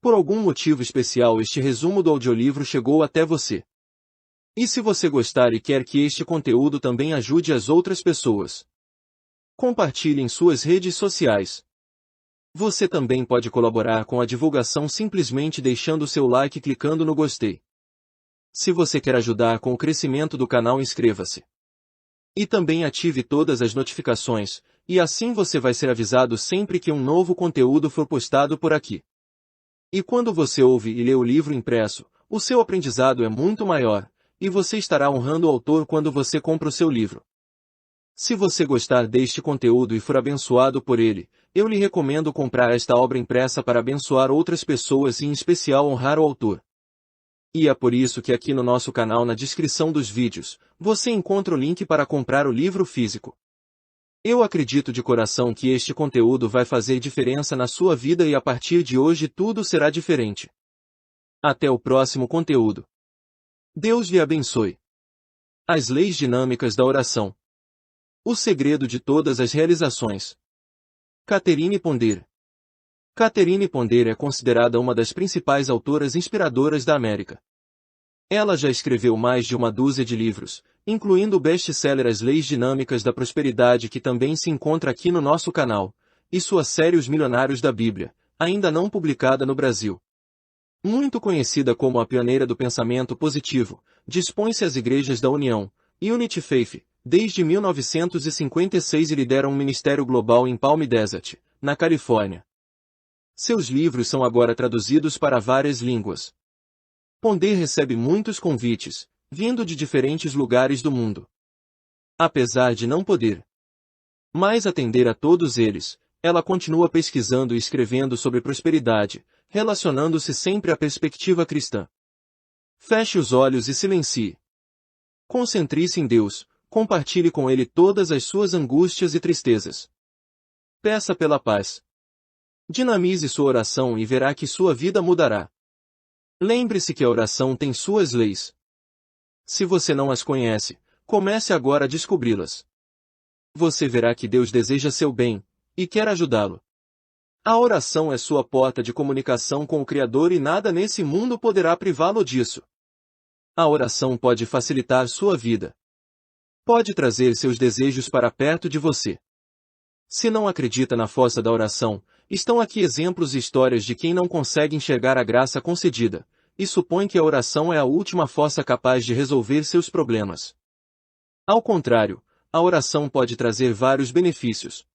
por algum motivo especial este resumo do audiolivro chegou até você. E se você gostar e quer que este conteúdo também ajude as outras pessoas, compartilhe em suas redes sociais. Você também pode colaborar com a divulgação simplesmente deixando seu like e clicando no gostei. Se você quer ajudar com o crescimento do canal, inscreva-se. E também ative todas as notificações, e assim você vai ser avisado sempre que um novo conteúdo for postado por aqui. E quando você ouve e lê o livro impresso, o seu aprendizado é muito maior, e você estará honrando o autor quando você compra o seu livro. Se você gostar deste conteúdo e for abençoado por ele, eu lhe recomendo comprar esta obra impressa para abençoar outras pessoas e em especial honrar o autor. E é por isso que aqui no nosso canal, na descrição dos vídeos, você encontra o link para comprar o livro físico. Eu acredito de coração que este conteúdo vai fazer diferença na sua vida e a partir de hoje tudo será diferente. Até o próximo conteúdo. Deus lhe abençoe. As leis dinâmicas da oração. O segredo de todas as realizações. Catherine Ponder. Catherine Ponder é considerada uma das principais autoras inspiradoras da América. Ela já escreveu mais de uma dúzia de livros, incluindo o best-seller As Leis Dinâmicas da Prosperidade, que também se encontra aqui no nosso canal, e sua série Os Milionários da Bíblia, ainda não publicada no Brasil. Muito conhecida como a pioneira do pensamento positivo, dispõe-se às igrejas da União, Unity Faith, desde 1956 e lidera um ministério global em Palm Desert, na Califórnia. Seus livros são agora traduzidos para várias línguas. Ponder recebe muitos convites, vindo de diferentes lugares do mundo. Apesar de não poder mais atender a todos eles, ela continua pesquisando e escrevendo sobre prosperidade, relacionando-se sempre à perspectiva cristã. Feche os olhos e silencie. Concentre-se em Deus, compartilhe com Ele todas as suas angústias e tristezas. Peça pela paz. Dinamize sua oração e verá que sua vida mudará. Lembre-se que a oração tem suas leis. Se você não as conhece, comece agora a descobri-las. Você verá que Deus deseja seu bem, e quer ajudá-lo. A oração é sua porta de comunicação com o Criador e nada nesse mundo poderá privá-lo disso. A oração pode facilitar sua vida. Pode trazer seus desejos para perto de você. Se não acredita na força da oração, estão aqui exemplos e histórias de quem não consegue enxergar a graça concedida, e supõe que a oração é a última força capaz de resolver seus problemas. Ao contrário, a oração pode trazer vários benefícios.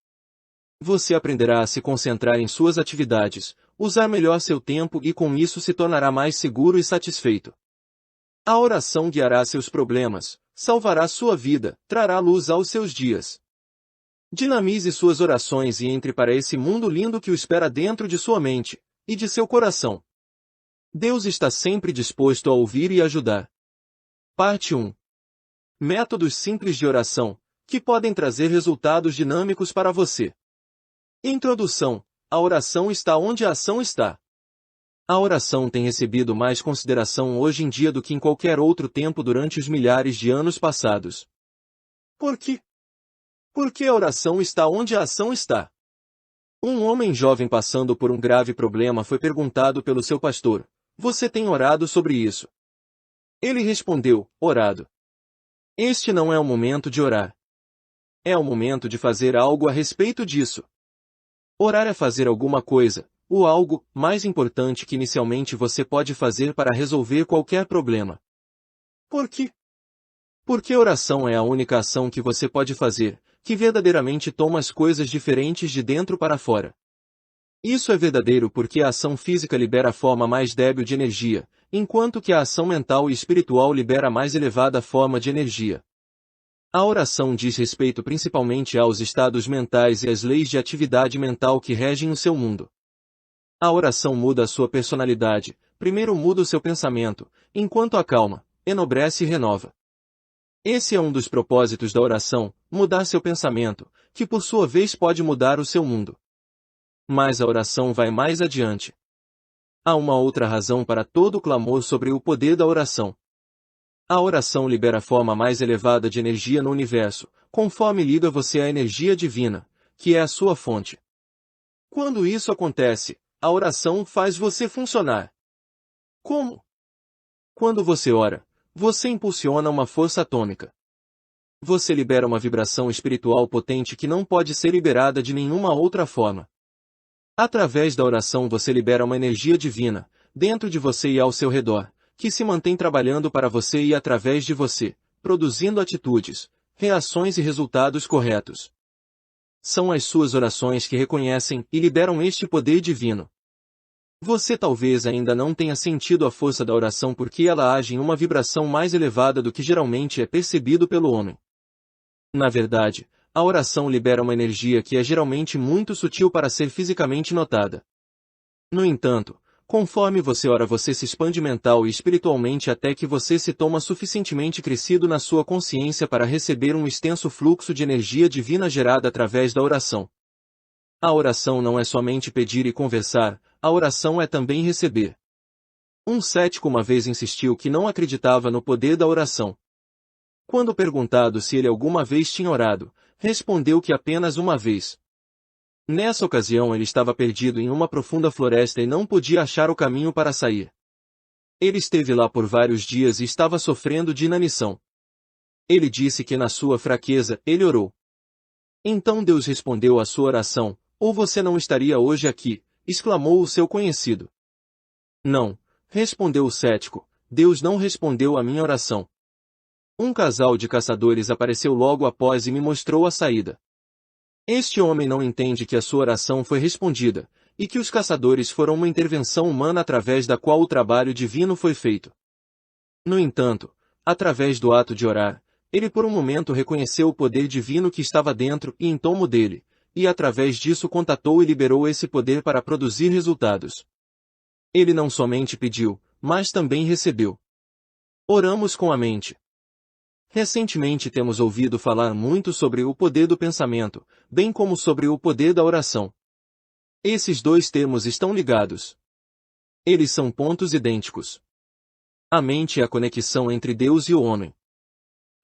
Você aprenderá a se concentrar em suas atividades, usar melhor seu tempo e com isso se tornará mais seguro e satisfeito. A oração guiará seus problemas, salvará sua vida, trará luz aos seus dias. Dinamize suas orações e entre para esse mundo lindo que o espera dentro de sua mente e de seu coração. Deus está sempre disposto a ouvir e ajudar. Parte 1. Métodos simples de oração, que podem trazer resultados dinâmicos para você. Introdução. A oração está onde a ação está. A oração tem recebido mais consideração hoje em dia do que em qualquer outro tempo durante os milhares de anos passados. Por quê? Porque a oração está onde a ação está. Um homem jovem passando por um grave problema foi perguntado pelo seu pastor: "Você tem orado sobre isso?" Ele respondeu: "Orado." Este não é o momento de orar. É o momento de fazer algo a respeito disso. Orar é fazer alguma coisa, o algo mais importante que inicialmente você pode fazer para resolver qualquer problema. Por quê? Porque oração é a única ação que você pode fazer, que verdadeiramente toma as coisas diferentes de dentro para fora. Isso é verdadeiro porque a ação física libera a forma mais débil de energia, enquanto que a ação mental e espiritual libera a mais elevada forma de energia. A oração diz respeito principalmente aos estados mentais e às leis de atividade mental que regem o seu mundo. A oração muda a sua personalidade, primeiro muda o seu pensamento, enquanto acalma, enobrece e renova. Esse é um dos propósitos da oração, mudar seu pensamento, que por sua vez pode mudar o seu mundo. Mas a oração vai mais adiante. Há uma outra razão para todo o clamor sobre o poder da oração. A oração libera a forma mais elevada de energia no universo, conforme liga você à energia divina, que é a sua fonte. Quando isso acontece, a oração faz você funcionar. Como? Quando você ora, você impulsiona uma força atômica. Você libera uma vibração espiritual potente que não pode ser liberada de nenhuma outra forma. Através da oração você libera uma energia divina, dentro de você e ao seu redor, que se mantém trabalhando para você e através de você, produzindo atitudes, reações e resultados corretos. São as suas orações que reconhecem e liberam este poder divino. Você talvez ainda não tenha sentido a força da oração porque ela age em uma vibração mais elevada do que geralmente é percebido pelo homem. Na verdade, a oração libera uma energia que é geralmente muito sutil para ser fisicamente notada. No entanto, conforme você ora você se expande mental e espiritualmente até que você se torna suficientemente crescido na sua consciência para receber um extenso fluxo de energia divina gerada através da oração. A oração não é somente pedir e conversar, a oração é também receber. Um cético uma vez insistiu que não acreditava no poder da oração. Quando perguntado se ele alguma vez tinha orado, respondeu que apenas uma vez. Nessa ocasião ele estava perdido em uma profunda floresta e não podia achar o caminho para sair. Ele esteve lá por vários dias e estava sofrendo de inanição. Ele disse que na sua fraqueza, ele orou. Então Deus respondeu à sua oração, ou você não estaria hoje aqui, exclamou o seu conhecido. Não, respondeu o cético, Deus não respondeu à minha oração. Um casal de caçadores apareceu logo após e me mostrou a saída. Este homem não entende que a sua oração foi respondida, e que os caçadores foram uma intervenção humana através da qual o trabalho divino foi feito. No entanto, através do ato de orar, ele por um momento reconheceu o poder divino que estava dentro e em torno dele, e através disso contatou e liberou esse poder para produzir resultados. Ele não somente pediu, mas também recebeu. Oramos com a mente. Recentemente temos ouvido falar muito sobre o poder do pensamento, bem como sobre o poder da oração. Esses dois termos estão ligados. Eles são pontos idênticos. A mente é a conexão entre Deus e o homem.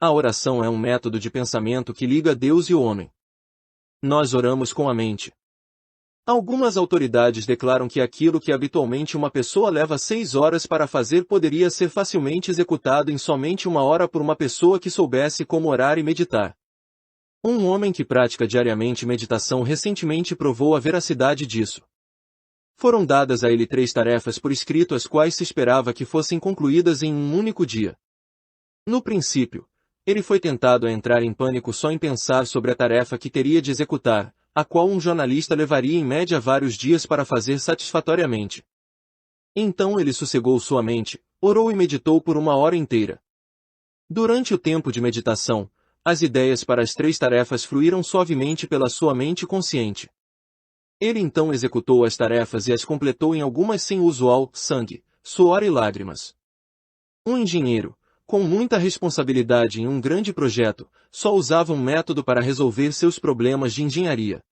A oração é um método de pensamento que liga Deus e o homem. Nós oramos com a mente. Algumas autoridades declaram que aquilo que habitualmente uma pessoa leva 6 horas para fazer poderia ser facilmente executado em somente 1 hora por uma pessoa que soubesse como orar e meditar. Um homem que pratica diariamente meditação recentemente provou a veracidade disso. Foram dadas a ele 3 tarefas por escrito as quais se esperava que fossem concluídas em um único dia. No princípio, ele foi tentado a entrar em pânico só em pensar sobre a tarefa que teria de executar, a qual um jornalista levaria em média vários dias para fazer satisfatoriamente. Então ele sossegou sua mente, orou e meditou por 1 hora inteira. Durante o tempo de meditação, as ideias para as 3 tarefas fluíram suavemente pela sua mente consciente. Ele então executou as tarefas e as completou em algumas sem usual sangue, suor e lágrimas. Um engenheiro, com muita responsabilidade em um grande projeto, só usava um método para resolver seus problemas de engenharia.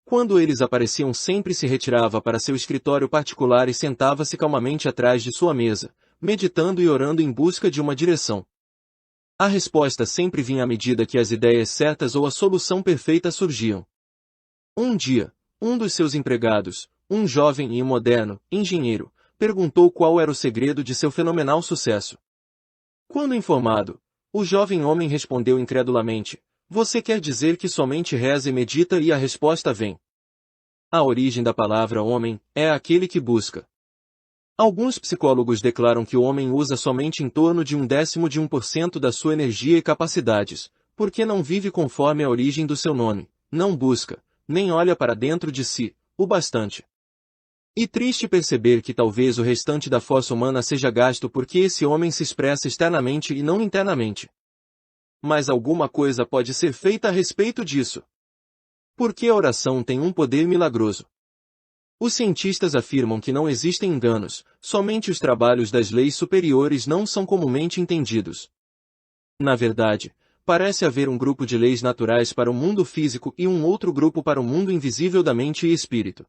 Quando eles apareciam sempre se retirava para seu escritório particular e sentava-se calmamente atrás de sua mesa, meditando e orando em busca de uma direção. A resposta sempre vinha à medida que as ideias certas ou a solução perfeita surgiam. Um dia, um dos seus empregados, um jovem e moderno engenheiro, perguntou qual era o segredo de seu fenomenal sucesso. Quando informado, o jovem homem respondeu incredulamente, você quer dizer que somente reza e medita e a resposta vem? A origem da palavra homem é aquele que busca. Alguns psicólogos declaram que o homem usa somente em torno de 0,1% da sua energia e capacidades, porque não vive conforme a origem do seu nome, não busca, nem olha para dentro de si, o bastante. E triste perceber que talvez o restante da força humana seja gasto porque esse homem se expressa externamente e não internamente. Mas alguma coisa pode ser feita a respeito disso. Porque a oração tem um poder milagroso. Os cientistas afirmam que não existem enganos, somente os trabalhos das leis superiores não são comumente entendidos. Na verdade, parece haver um grupo de leis naturais para o mundo físico e um outro grupo para o mundo invisível da mente e espírito.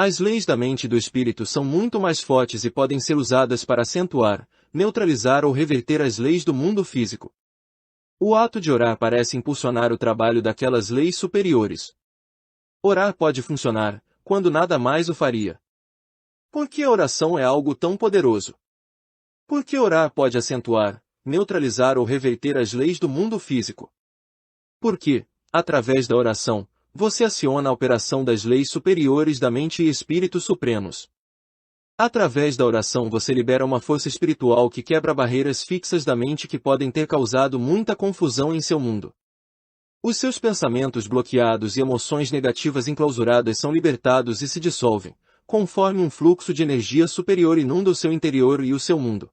As leis da mente e do espírito são muito mais fortes e podem ser usadas para acentuar, neutralizar ou reverter as leis do mundo físico. O ato de orar parece impulsionar o trabalho daquelas leis superiores. Orar pode funcionar quando nada mais o faria. Por que a oração é algo tão poderoso? Por que orar pode acentuar, neutralizar ou reverter as leis do mundo físico? Porque, através da oração, você aciona a operação das leis superiores da mente e espíritos supremos. Através da oração você libera uma força espiritual que quebra barreiras fixas da mente que podem ter causado muita confusão em seu mundo. Os seus pensamentos bloqueados e emoções negativas enclausuradas são libertados e se dissolvem, conforme um fluxo de energia superior inunda o seu interior e o seu mundo.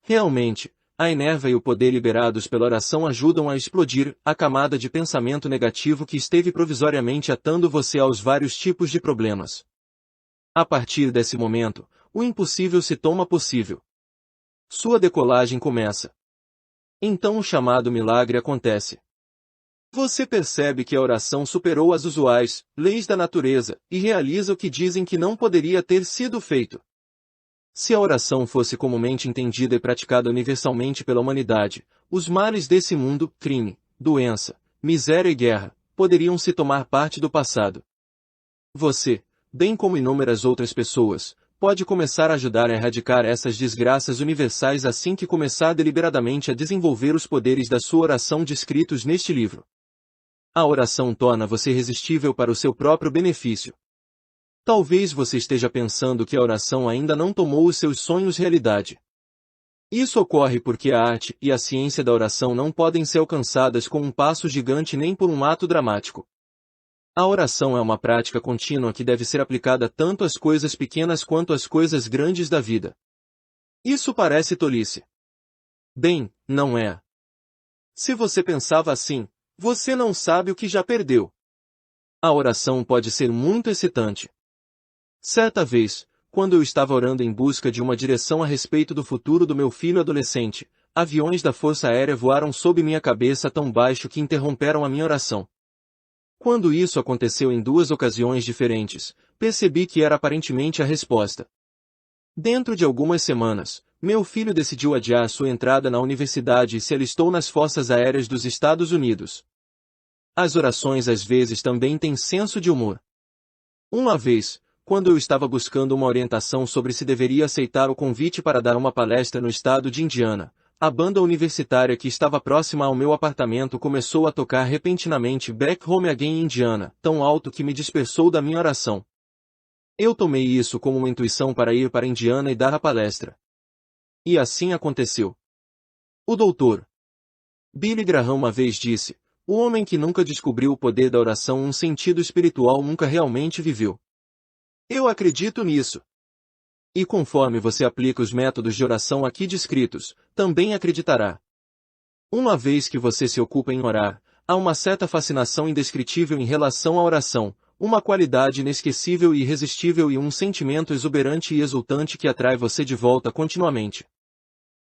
Realmente, a enerva e o poder liberados pela oração ajudam a explodir a camada de pensamento negativo que esteve provisoriamente atando você aos vários tipos de problemas. A partir desse momento, o impossível se torna possível. Sua decolagem começa. Então o chamado milagre acontece. Você percebe que a oração superou as usuais leis da natureza e realiza o que dizem que não poderia ter sido feito. Se a oração fosse comumente entendida e praticada universalmente pela humanidade, os males desse mundo, crime, doença, miséria e guerra, poderiam se tomar parte do passado. Você, bem como inúmeras outras pessoas, pode começar a ajudar a erradicar essas desgraças universais assim que começar deliberadamente a desenvolver os poderes da sua oração descritos neste livro. A oração torna você irresistível para o seu próprio benefício. Talvez você esteja pensando que a oração ainda não tomou os seus sonhos realidade. Isso ocorre porque a arte e a ciência da oração não podem ser alcançadas com um passo gigante nem por um ato dramático. A oração é uma prática contínua que deve ser aplicada tanto às coisas pequenas quanto às coisas grandes da vida. Isso parece tolice. Bem, não é. Se você pensava assim, você não sabe o que já perdeu. A oração pode ser muito excitante. Certa vez, quando eu estava orando em busca de uma direção a respeito do futuro do meu filho adolescente, aviões da Força Aérea voaram sob minha cabeça tão baixo que interromperam a minha oração. Quando isso aconteceu em 2 ocasiões diferentes, percebi que era aparentemente a resposta. Dentro de algumas semanas, meu filho decidiu adiar sua entrada na universidade e se alistou nas Forças Aéreas dos Estados Unidos. As orações às vezes também têm senso de humor. Uma vez, quando eu estava buscando uma orientação sobre se deveria aceitar o convite para dar uma palestra no estado de Indiana, a banda universitária que estava próxima ao meu apartamento começou a tocar repentinamente Back Home Again Indiana, tão alto que me dispersou da minha oração. Eu tomei isso como uma intuição para ir para Indiana e dar a palestra. E assim aconteceu. O Dr. Billy Graham uma vez disse, o homem que nunca descobriu o poder da oração um sentido espiritual nunca realmente viveu. Eu acredito nisso. E conforme você aplica os métodos de oração aqui descritos, também acreditará. Uma vez que você se ocupa em orar, há uma certa fascinação indescritível em relação à oração, uma qualidade inesquecível e irresistível e um sentimento exuberante e exultante que atrai você de volta continuamente.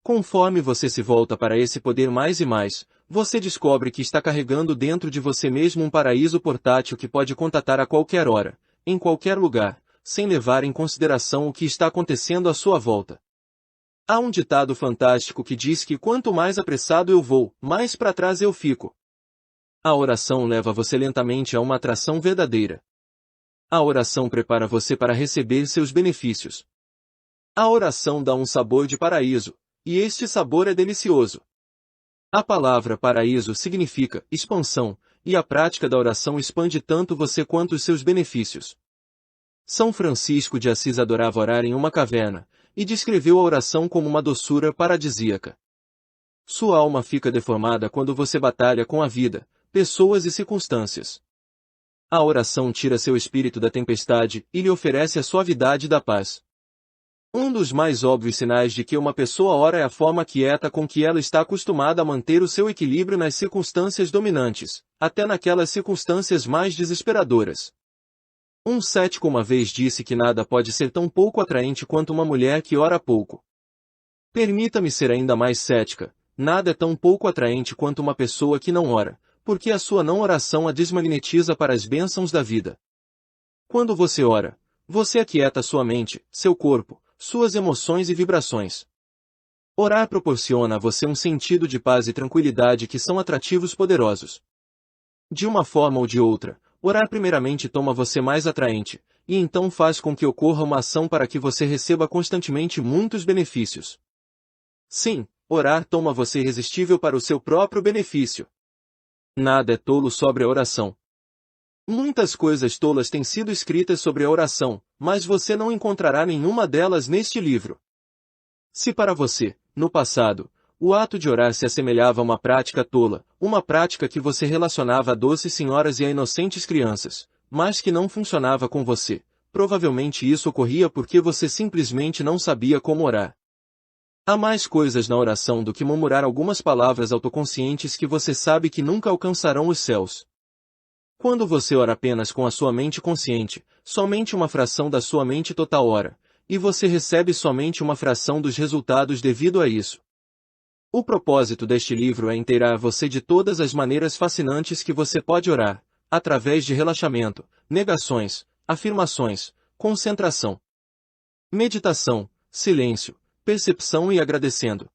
Conforme você se volta para esse poder mais e mais, você descobre que está carregando dentro de você mesmo um paraíso portátil que pode contatar a qualquer hora, em qualquer lugar, sem levar em consideração o que está acontecendo à sua volta. Há um ditado fantástico que diz que quanto mais apressado eu vou, mais para trás eu fico. A oração leva você lentamente a uma atração verdadeira. A oração prepara você para receber seus benefícios. A oração dá um sabor de paraíso, e este sabor é delicioso. A palavra paraíso significa expansão, e a prática da oração expande tanto você quanto os seus benefícios. São Francisco de Assis adorava orar em uma caverna, e descreveu a oração como uma doçura paradisíaca. Sua alma fica deformada quando você batalha com a vida, pessoas e circunstâncias. A oração tira seu espírito da tempestade e lhe oferece a suavidade da paz. Um dos mais óbvios sinais de que uma pessoa ora é a forma quieta com que ela está acostumada a manter o seu equilíbrio nas circunstâncias dominantes, até naquelas circunstâncias mais desesperadoras. Um cético uma vez disse que nada pode ser tão pouco atraente quanto uma mulher que ora pouco. Permita-me ser ainda mais cética, nada é tão pouco atraente quanto uma pessoa que não ora, porque a sua não oração a desmagnetiza para as bênçãos da vida. Quando você ora, você aquieta sua mente, seu corpo, suas emoções e vibrações. Orar proporciona a você um sentido de paz e tranquilidade que são atrativos poderosos. De uma forma ou de outra, Orar primeiramente toma você mais atraente, e então faz com que ocorra uma ação para que você receba constantemente muitos benefícios. Sim, orar toma você irresistível para o seu próprio benefício. Nada é tolo sobre a oração. Muitas coisas tolas têm sido escritas sobre a oração, mas você não encontrará nenhuma delas neste livro. Se para você, no passado, o ato de orar se assemelhava a uma prática tola, uma prática que você relacionava a doces senhoras e a inocentes crianças, mas que não funcionava com você, provavelmente isso ocorria porque você simplesmente não sabia como orar. Há mais coisas na oração do que murmurar algumas palavras autoconscientes que você sabe que nunca alcançarão os céus. Quando você ora apenas com a sua mente consciente, somente uma fração da sua mente total ora, e você recebe somente uma fração dos resultados devido a isso. O propósito deste livro é inteirar você de todas as maneiras fascinantes que você pode orar, através de relaxamento, negações, afirmações, concentração, meditação, silêncio, percepção e agradecendo.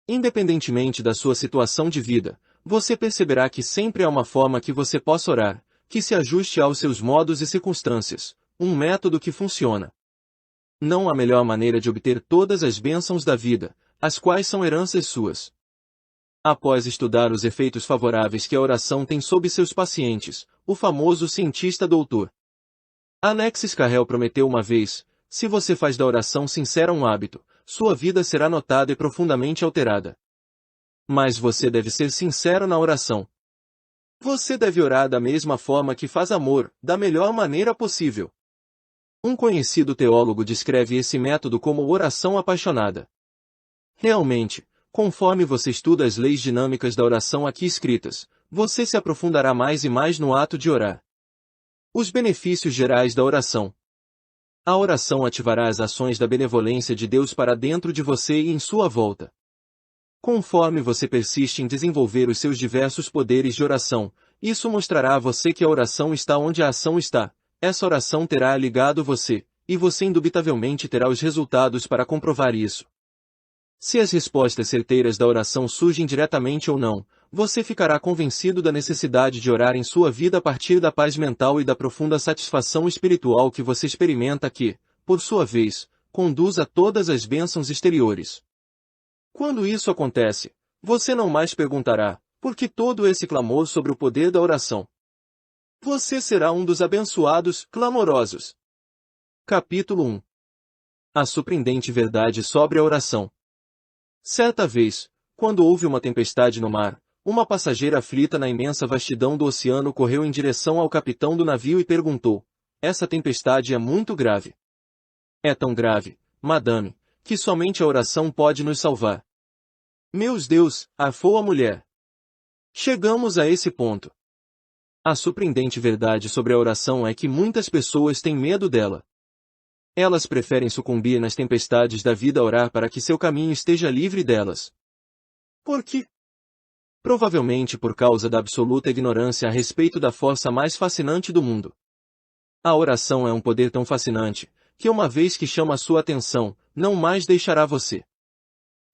Independentemente da sua situação de vida, você perceberá que sempre há uma forma que você possa orar, que se ajuste aos seus modos e circunstâncias, um método que funciona. Não há melhor maneira de obter todas as bênçãos da vida, as quais são heranças suas. Após estudar os efeitos favoráveis que a oração tem sobre seus pacientes, o famoso cientista Dr. Alexis Carrel prometeu uma vez: se você faz da oração sincera um hábito, sua vida será notada e profundamente alterada. Mas você deve ser sincero na oração. Você deve orar da mesma forma que faz amor, da melhor maneira possível. Um conhecido teólogo descreve esse método como oração apaixonada. Realmente, conforme você estuda as leis dinâmicas da oração aqui escritas, você se aprofundará mais e mais no ato de orar. Os benefícios gerais da oração. A oração ativará as ações da benevolência de Deus para dentro de você e em sua volta. Conforme você persiste em desenvolver os seus diversos poderes de oração, isso mostrará a você que a oração está onde a ação está. Essa oração terá ligado você, e você indubitavelmente terá os resultados para comprovar isso. Se as respostas certeiras da oração surgem diretamente ou não, você ficará convencido da necessidade de orar em sua vida a partir da paz mental e da profunda satisfação espiritual que você experimenta que, por sua vez, conduz a todas as bênçãos exteriores. Quando isso acontece, você não mais perguntará: por que todo esse clamor sobre o poder da oração? Você será um dos abençoados, clamorosos. Capítulo 1. A surpreendente verdade sobre a oração. Certa vez, quando houve uma tempestade no mar, uma passageira aflita na imensa vastidão do oceano correu em direção ao capitão do navio e perguntou: essa tempestade é muito grave. É tão grave, madame, que somente a oração pode nos salvar. Meus Deus, arfou a mulher. Chegamos a esse ponto. A surpreendente verdade sobre a oração é que muitas pessoas têm medo dela. Elas preferem sucumbir nas tempestades da vida a orar para que seu caminho esteja livre delas. Por quê? Provavelmente por causa da absoluta ignorância a respeito da força mais fascinante do mundo. A oração é um poder tão fascinante, que uma vez que chama a sua atenção, não mais deixará você.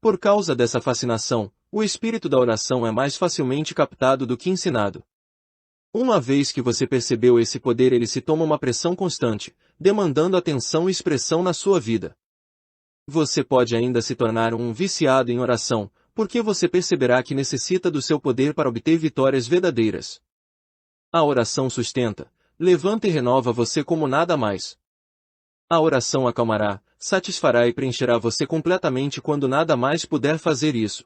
Por causa dessa fascinação, o espírito da oração é mais facilmente captado do que ensinado. Uma vez que você percebeu esse poder, ele se toma uma pressão constante, demandando atenção e expressão na sua vida. Você pode ainda se tornar um viciado em oração, porque você perceberá que necessita do seu poder para obter vitórias verdadeiras. A oração sustenta, levanta e renova você como nada mais. A oração acalmará, satisfará e preencherá você completamente quando nada mais puder fazer isso.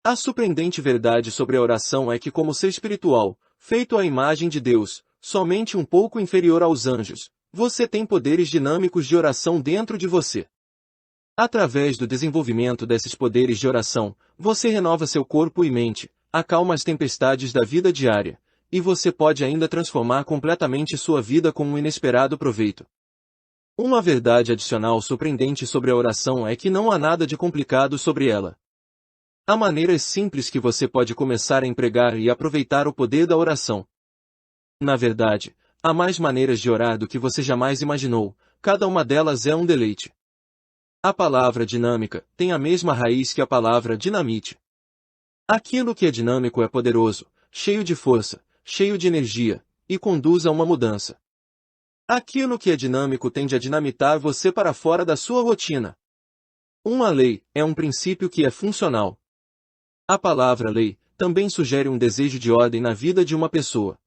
A surpreendente verdade sobre a oração é que, como ser espiritual, feito à imagem de Deus, somente um pouco inferior aos anjos, você tem poderes dinâmicos de oração dentro de você. Através do desenvolvimento desses poderes de oração, você renova seu corpo e mente, acalma as tempestades da vida diária, e você pode ainda transformar completamente sua vida com um inesperado proveito. Uma verdade adicional surpreendente sobre a oração é que não há nada de complicado sobre ela. Há maneiras simples que você pode começar a empregar e aproveitar o poder da oração. Na verdade, há mais maneiras de orar do que você jamais imaginou, cada uma delas é um deleite. A palavra dinâmica tem a mesma raiz que a palavra dinamite. Aquilo que é dinâmico é poderoso, cheio de força, cheio de energia, e conduz a uma mudança. Aquilo que é dinâmico tende a dinamitar você para fora da sua rotina. Uma lei é um princípio que é funcional. A palavra lei também sugere um desejo de ordem na vida de uma pessoa.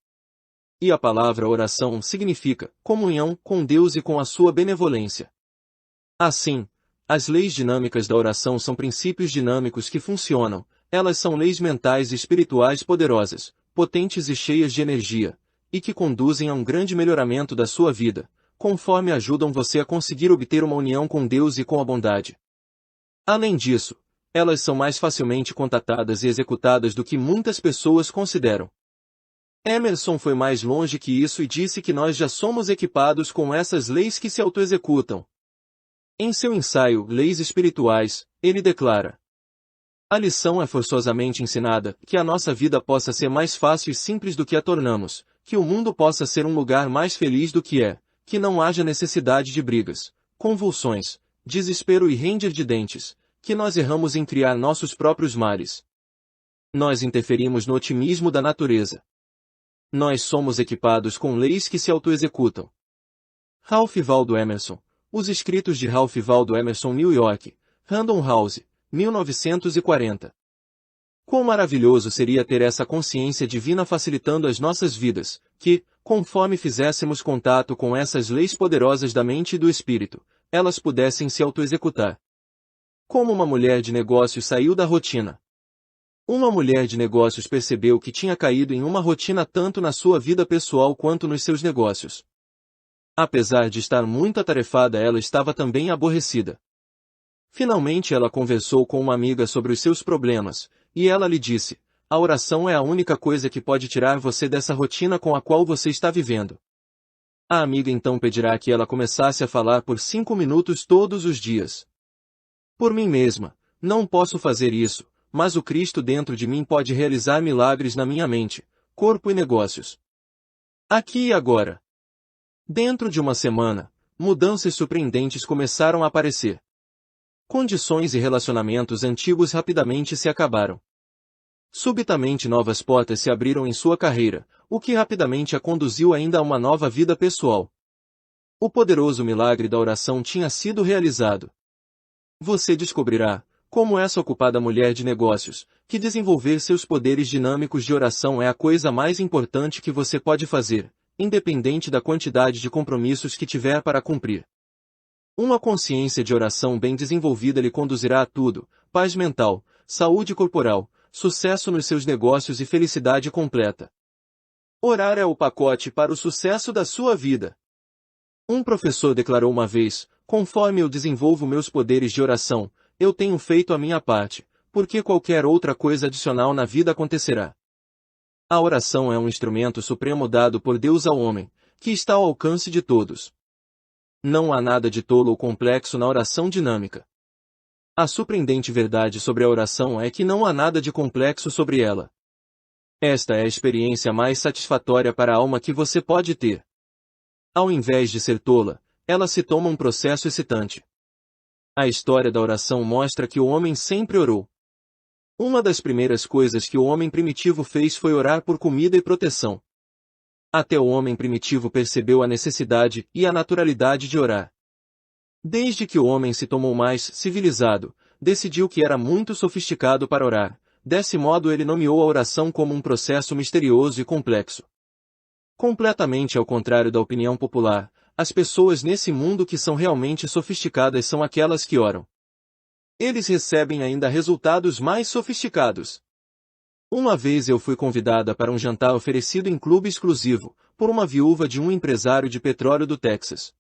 E a palavra oração significa comunhão com Deus e com a sua benevolência. Assim, as leis dinâmicas da oração são princípios dinâmicos que funcionam. Elas são leis mentais e espirituais poderosas, potentes e cheias de energia, e que conduzem a um grande melhoramento da sua vida, conforme ajudam você a conseguir obter uma união com Deus e com a bondade. Além disso, elas são mais facilmente contatadas e executadas do que muitas pessoas consideram. Emerson foi mais longe que isso e disse que nós já somos equipados com essas leis que se autoexecutam. Em seu ensaio Leis Espirituais, ele declara: a lição é forçosamente ensinada, que a nossa vida possa ser mais fácil e simples do que a tornamos, que o mundo possa ser um lugar mais feliz do que é, que não haja necessidade de brigas, convulsões, desespero e ranger de dentes, que nós erramos em criar nossos próprios males. Nós interferimos no otimismo da natureza. Nós somos equipados com leis que se autoexecutam. Ralph Waldo Emerson. Os escritos de Ralph Waldo Emerson, New York, Random House, 1940. Quão maravilhoso seria ter essa consciência divina facilitando as nossas vidas, que, conforme fizéssemos contato com essas leis poderosas da mente e do espírito, elas pudessem se autoexecutar. Como uma mulher de negócios saiu da rotina. Uma mulher de negócios percebeu que tinha caído em uma rotina tanto na sua vida pessoal quanto nos seus negócios. Apesar de estar muito atarefada, ela estava também aborrecida. Finalmente ela conversou com uma amiga sobre os seus problemas, e ela lhe disse: a oração é a única coisa que pode tirar você dessa rotina com a qual você está vivendo. A amiga então pedirá que ela começasse a falar por 5 minutos todos os dias. Por mim mesma, não posso fazer isso, mas o Cristo dentro de mim pode realizar milagres na minha mente, corpo e negócios. Aqui e agora. Dentro de uma semana, mudanças surpreendentes começaram a aparecer. Condições e relacionamentos antigos rapidamente se acabaram. Subitamente novas portas se abriram em sua carreira, o que rapidamente a conduziu ainda a uma nova vida pessoal. O poderoso milagre da oração tinha sido realizado. Você descobrirá, como essa ocupada mulher de negócios, que desenvolver seus poderes dinâmicos de oração é a coisa mais importante que você pode fazer, independente da quantidade de compromissos que tiver para cumprir. Uma consciência de oração bem desenvolvida lhe conduzirá a tudo: paz mental, saúde corporal, sucesso nos seus negócios e felicidade completa. Orar é o pacote para o sucesso da sua vida. Um professor declarou uma vez: conforme eu desenvolvo meus poderes de oração, eu tenho feito a minha parte, porque qualquer outra coisa adicional na vida acontecerá. A oração é um instrumento supremo dado por Deus ao homem, que está ao alcance de todos. Não há nada de tolo ou complexo na oração dinâmica. A surpreendente verdade sobre a oração é que não há nada de complexo sobre ela. Esta é a experiência mais satisfatória para a alma que você pode ter. Ao invés de ser tola, ela se torna um processo excitante. A história da oração mostra que o homem sempre orou. Uma das primeiras coisas que o homem primitivo fez foi orar por comida e proteção. Até o homem primitivo percebeu a necessidade e a naturalidade de orar. Desde que o homem se tornou mais civilizado, decidiu que era muito sofisticado para orar. Desse modo ele nomeou a oração como um processo misterioso e complexo. Completamente ao contrário da opinião popular, as pessoas nesse mundo que são realmente sofisticadas são aquelas que oram. Eles recebem ainda resultados mais sofisticados. Uma vez eu fui convidada para um jantar oferecido em clube exclusivo, por uma viúva de um empresário de petróleo do Texas.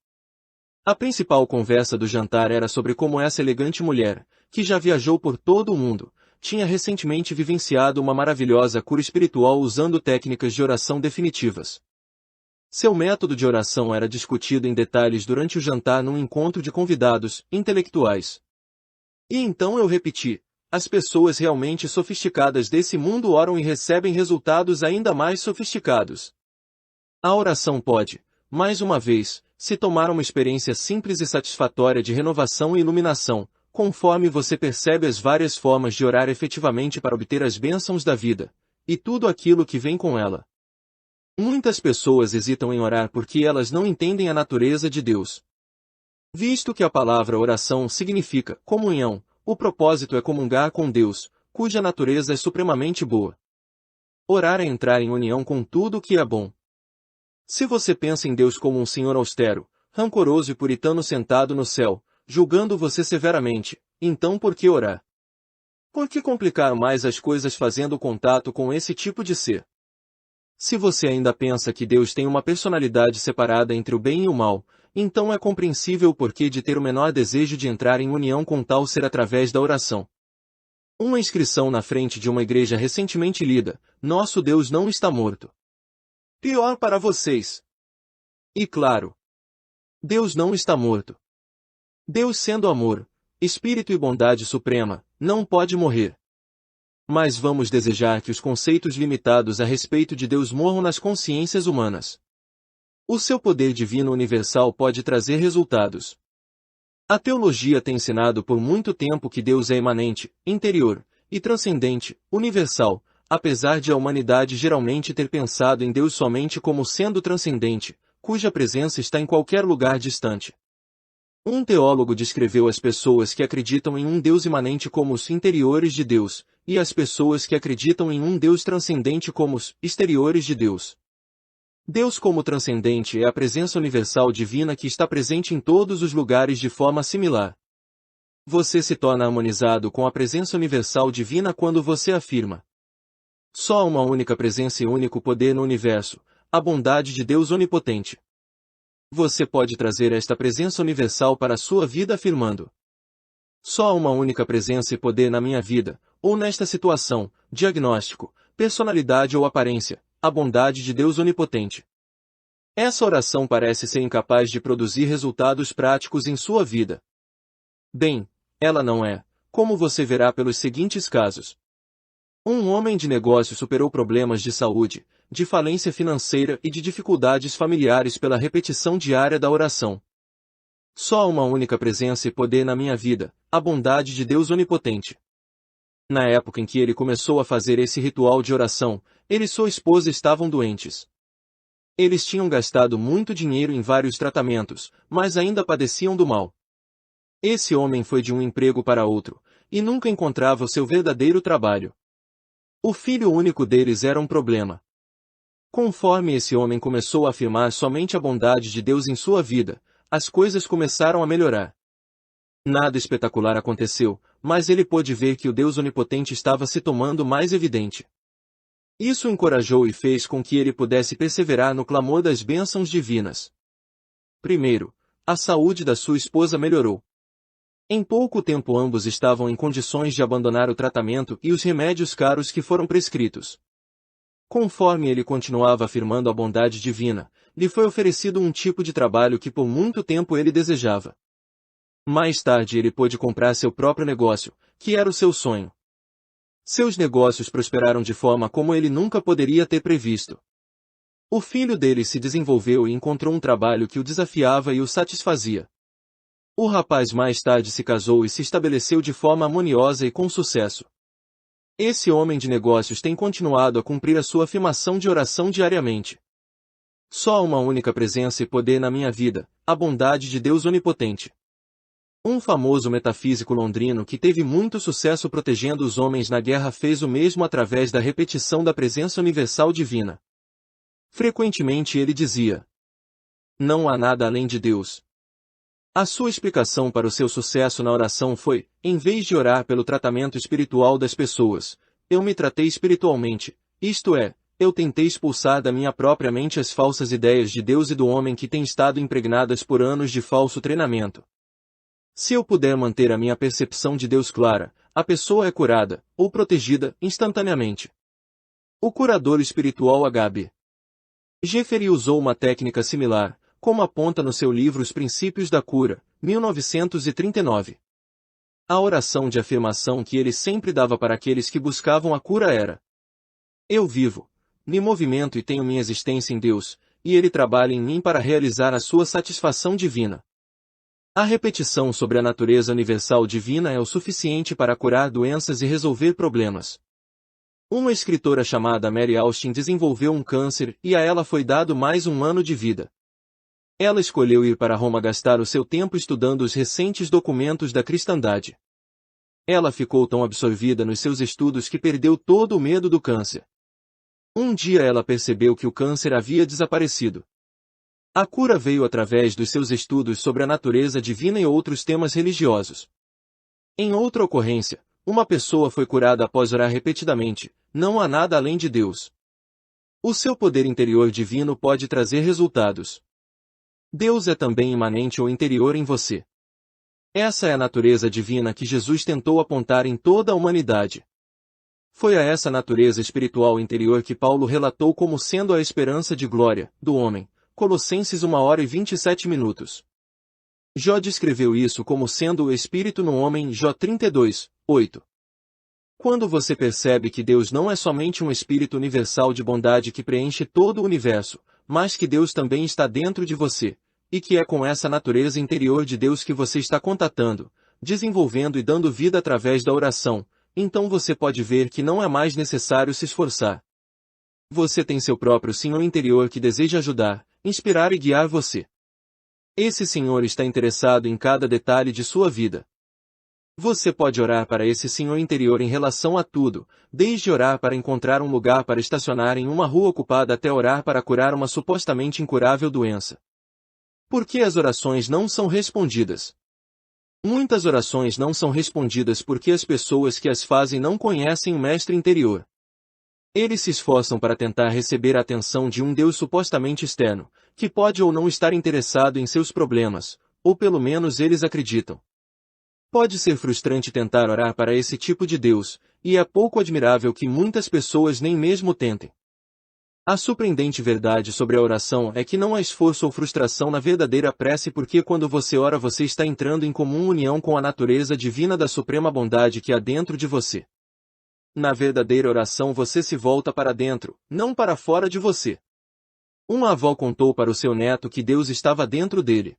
A principal conversa do jantar era sobre como essa elegante mulher, que já viajou por todo o mundo, tinha recentemente vivenciado uma maravilhosa cura espiritual usando técnicas de oração definitivas. Seu método de oração era discutido em detalhes durante o jantar num encontro de convidados intelectuais. E então eu repeti: as pessoas realmente sofisticadas desse mundo oram e recebem resultados ainda mais sofisticados. A oração pode, mais uma vez, se tornar uma experiência simples e satisfatória de renovação e iluminação, conforme você percebe as várias formas de orar efetivamente para obter as bênçãos da vida, e tudo aquilo que vem com ela. Muitas pessoas hesitam em orar porque elas não entendem a natureza de Deus. Visto que a palavra oração significa comunhão, o propósito é comungar com Deus, cuja natureza é supremamente boa. Orar é entrar em união com tudo o que é bom. Se você pensa em Deus como um senhor austero, rancoroso e puritano sentado no céu, julgando você severamente, então por que orar? Por que complicar mais as coisas fazendo contato com esse tipo de ser? Se você ainda pensa que Deus tem uma personalidade separada entre o bem e o mal, então é compreensível o porquê de ter o menor desejo de entrar em união com tal ser através da oração. Uma inscrição na frente de uma igreja recentemente lida: Nosso Deus não está morto. Pior para vocês. E claro, Deus não está morto. Deus, sendo amor, espírito e bondade suprema, não pode morrer. Mas vamos desejar que os conceitos limitados a respeito de Deus morram nas consciências humanas. O seu poder divino universal pode trazer resultados. A teologia tem ensinado por muito tempo que Deus é imanente, interior, e transcendente, universal, apesar de a humanidade geralmente ter pensado em Deus somente como sendo transcendente, cuja presença está em qualquer lugar distante. Um teólogo descreveu as pessoas que acreditam em um Deus imanente como os interiores de Deus, e as pessoas que acreditam em um Deus transcendente como os exteriores de Deus. Deus como transcendente é a presença universal divina que está presente em todos os lugares de forma similar. Você se torna harmonizado com a presença universal divina quando você afirma: só há uma única presença e único poder no universo, a bondade de Deus onipotente. Você pode trazer esta presença universal para a sua vida afirmando: só há uma única presença e poder na minha vida, ou nesta situação, diagnóstico, personalidade ou aparência, a bondade de Deus onipotente. Essa oração parece ser incapaz de produzir resultados práticos em sua vida. Bem, ela não é, como você verá pelos seguintes casos. Um homem de negócio superou problemas de saúde, de falência financeira e de dificuldades familiares pela repetição diária da oração. Só há uma única presença e poder na minha vida, a bondade de Deus onipotente. Na época em que ele começou a fazer esse ritual de oração, ele e sua esposa estavam doentes. Eles tinham gastado muito dinheiro em vários tratamentos, mas ainda padeciam do mal. Esse homem foi de um emprego para outro, e nunca encontrava o seu verdadeiro trabalho. O filho único deles era um problema. Conforme esse homem começou a afirmar somente a bondade de Deus em sua vida, as coisas começaram a melhorar. Nada espetacular aconteceu, mas ele pôde ver que o Deus onipotente estava se tomando mais evidente. Isso o encorajou e fez com que ele pudesse perseverar no clamor das bênçãos divinas. Primeiro, a saúde da sua esposa melhorou. Em pouco tempo ambos estavam em condições de abandonar o tratamento e os remédios caros que foram prescritos. Conforme ele continuava afirmando a bondade divina, lhe foi oferecido um tipo de trabalho que por muito tempo ele desejava. Mais tarde ele pôde comprar seu próprio negócio, que era o seu sonho. Seus negócios prosperaram de forma como ele nunca poderia ter previsto. O filho dele se desenvolveu e encontrou um trabalho que o desafiava e o satisfazia. O rapaz mais tarde se casou e se estabeleceu de forma harmoniosa e com sucesso. Esse homem de negócios tem continuado a cumprir a sua afirmação de oração diariamente. Só há uma única presença e poder na minha vida, a bondade de Deus onipotente. Um famoso metafísico londrino que teve muito sucesso protegendo os homens na guerra fez o mesmo através da repetição da presença universal divina. Frequentemente ele dizia: não há nada além de Deus. A sua explicação para o seu sucesso na oração foi: em vez de orar pelo tratamento espiritual das pessoas, eu me tratei espiritualmente, isto é, eu tentei expulsar da minha própria mente as falsas ideias de Deus e do homem que têm estado impregnadas por anos de falso treinamento. Se eu puder manter a minha percepção de Deus clara, a pessoa é curada, ou protegida, instantaneamente. O curador espiritual H.B. Jeffrey usou uma técnica similar, como aponta no seu livro Os Princípios da Cura, 1939. A oração de afirmação que ele sempre dava para aqueles que buscavam a cura era: eu vivo, me movimento e tenho minha existência em Deus, e Ele trabalha em mim para realizar a sua satisfação divina. A repetição sobre a natureza universal divina é o suficiente para curar doenças e resolver problemas. Uma escritora chamada Mary Austin desenvolveu um câncer e a ela foi dado mais um ano de vida. Ela escolheu ir para Roma gastar o seu tempo estudando os recentes documentos da cristandade. Ela ficou tão absorvida nos seus estudos que perdeu todo o medo do câncer. Um dia ela percebeu que o câncer havia desaparecido. A cura veio através dos seus estudos sobre a natureza divina e outros temas religiosos. Em outra ocorrência, uma pessoa foi curada após orar repetidamente: não há nada além de Deus. O seu poder interior divino pode trazer resultados. Deus é também imanente ou interior em você. Essa é a natureza divina que Jesus tentou apontar em toda a humanidade. Foi a essa natureza espiritual interior que Paulo relatou como sendo a esperança de glória do homem. Colossenses 1h27. Jó descreveu isso como sendo o Espírito no homem, Jó 32:8. Quando você percebe que Deus não é somente um Espírito universal de bondade que preenche todo o universo, mas que Deus também está dentro de você, e que é com essa natureza interior de Deus que você está contatando, desenvolvendo e dando vida através da oração, então você pode ver que não é mais necessário se esforçar. Você tem seu próprio Senhor interior que deseja ajudar, inspirar e guiar você. Esse Senhor está interessado em cada detalhe de sua vida. Você pode orar para esse Senhor interior em relação a tudo, desde orar para encontrar um lugar para estacionar em uma rua ocupada até orar para curar uma supostamente incurável doença. Por que as orações não são respondidas? Muitas orações não são respondidas porque as pessoas que as fazem não conhecem o Mestre interior. Eles se esforçam para tentar receber a atenção de um Deus supostamente externo, que pode ou não estar interessado em seus problemas, ou pelo menos eles acreditam. Pode ser frustrante tentar orar para esse tipo de Deus, e é pouco admirável que muitas pessoas nem mesmo tentem. A surpreendente verdade sobre a oração é que não há esforço ou frustração na verdadeira prece porque quando você ora você está entrando em comum união com a natureza divina da suprema bondade que há dentro de você. Na verdadeira oração você se volta para dentro, não para fora de você. Uma avó contou para o seu neto que Deus estava dentro dele.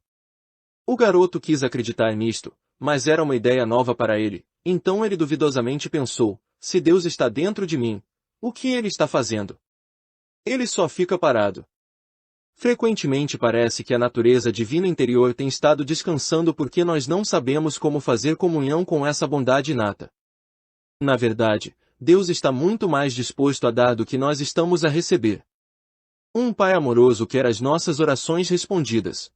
O garoto quis acreditar nisto, mas era uma ideia nova para ele, então ele duvidosamente pensou: se Deus está dentro de mim, o que ele está fazendo? Ele só fica parado. Frequentemente parece que a natureza divina interior tem estado descansando porque nós não sabemos como fazer comunhão com essa bondade inata. Na verdade, Deus está muito mais disposto a dar do que nós estamos a receber. Um Pai amoroso quer as nossas orações respondidas.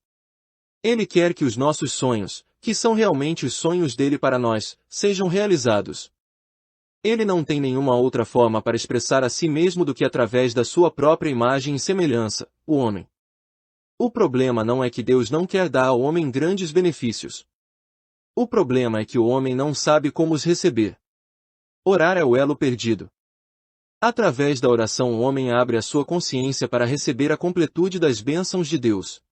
Ele quer que os nossos sonhos, que são realmente os sonhos dele para nós, sejam realizados. Ele não tem nenhuma outra forma para expressar a si mesmo do que através da sua própria imagem e semelhança, o homem. O problema não é que Deus não quer dar ao homem grandes benefícios. O problema é que o homem não sabe como os receber. Orar é o elo perdido. Através da oração o homem abre a sua consciência para receber a completude das bênçãos de Deus.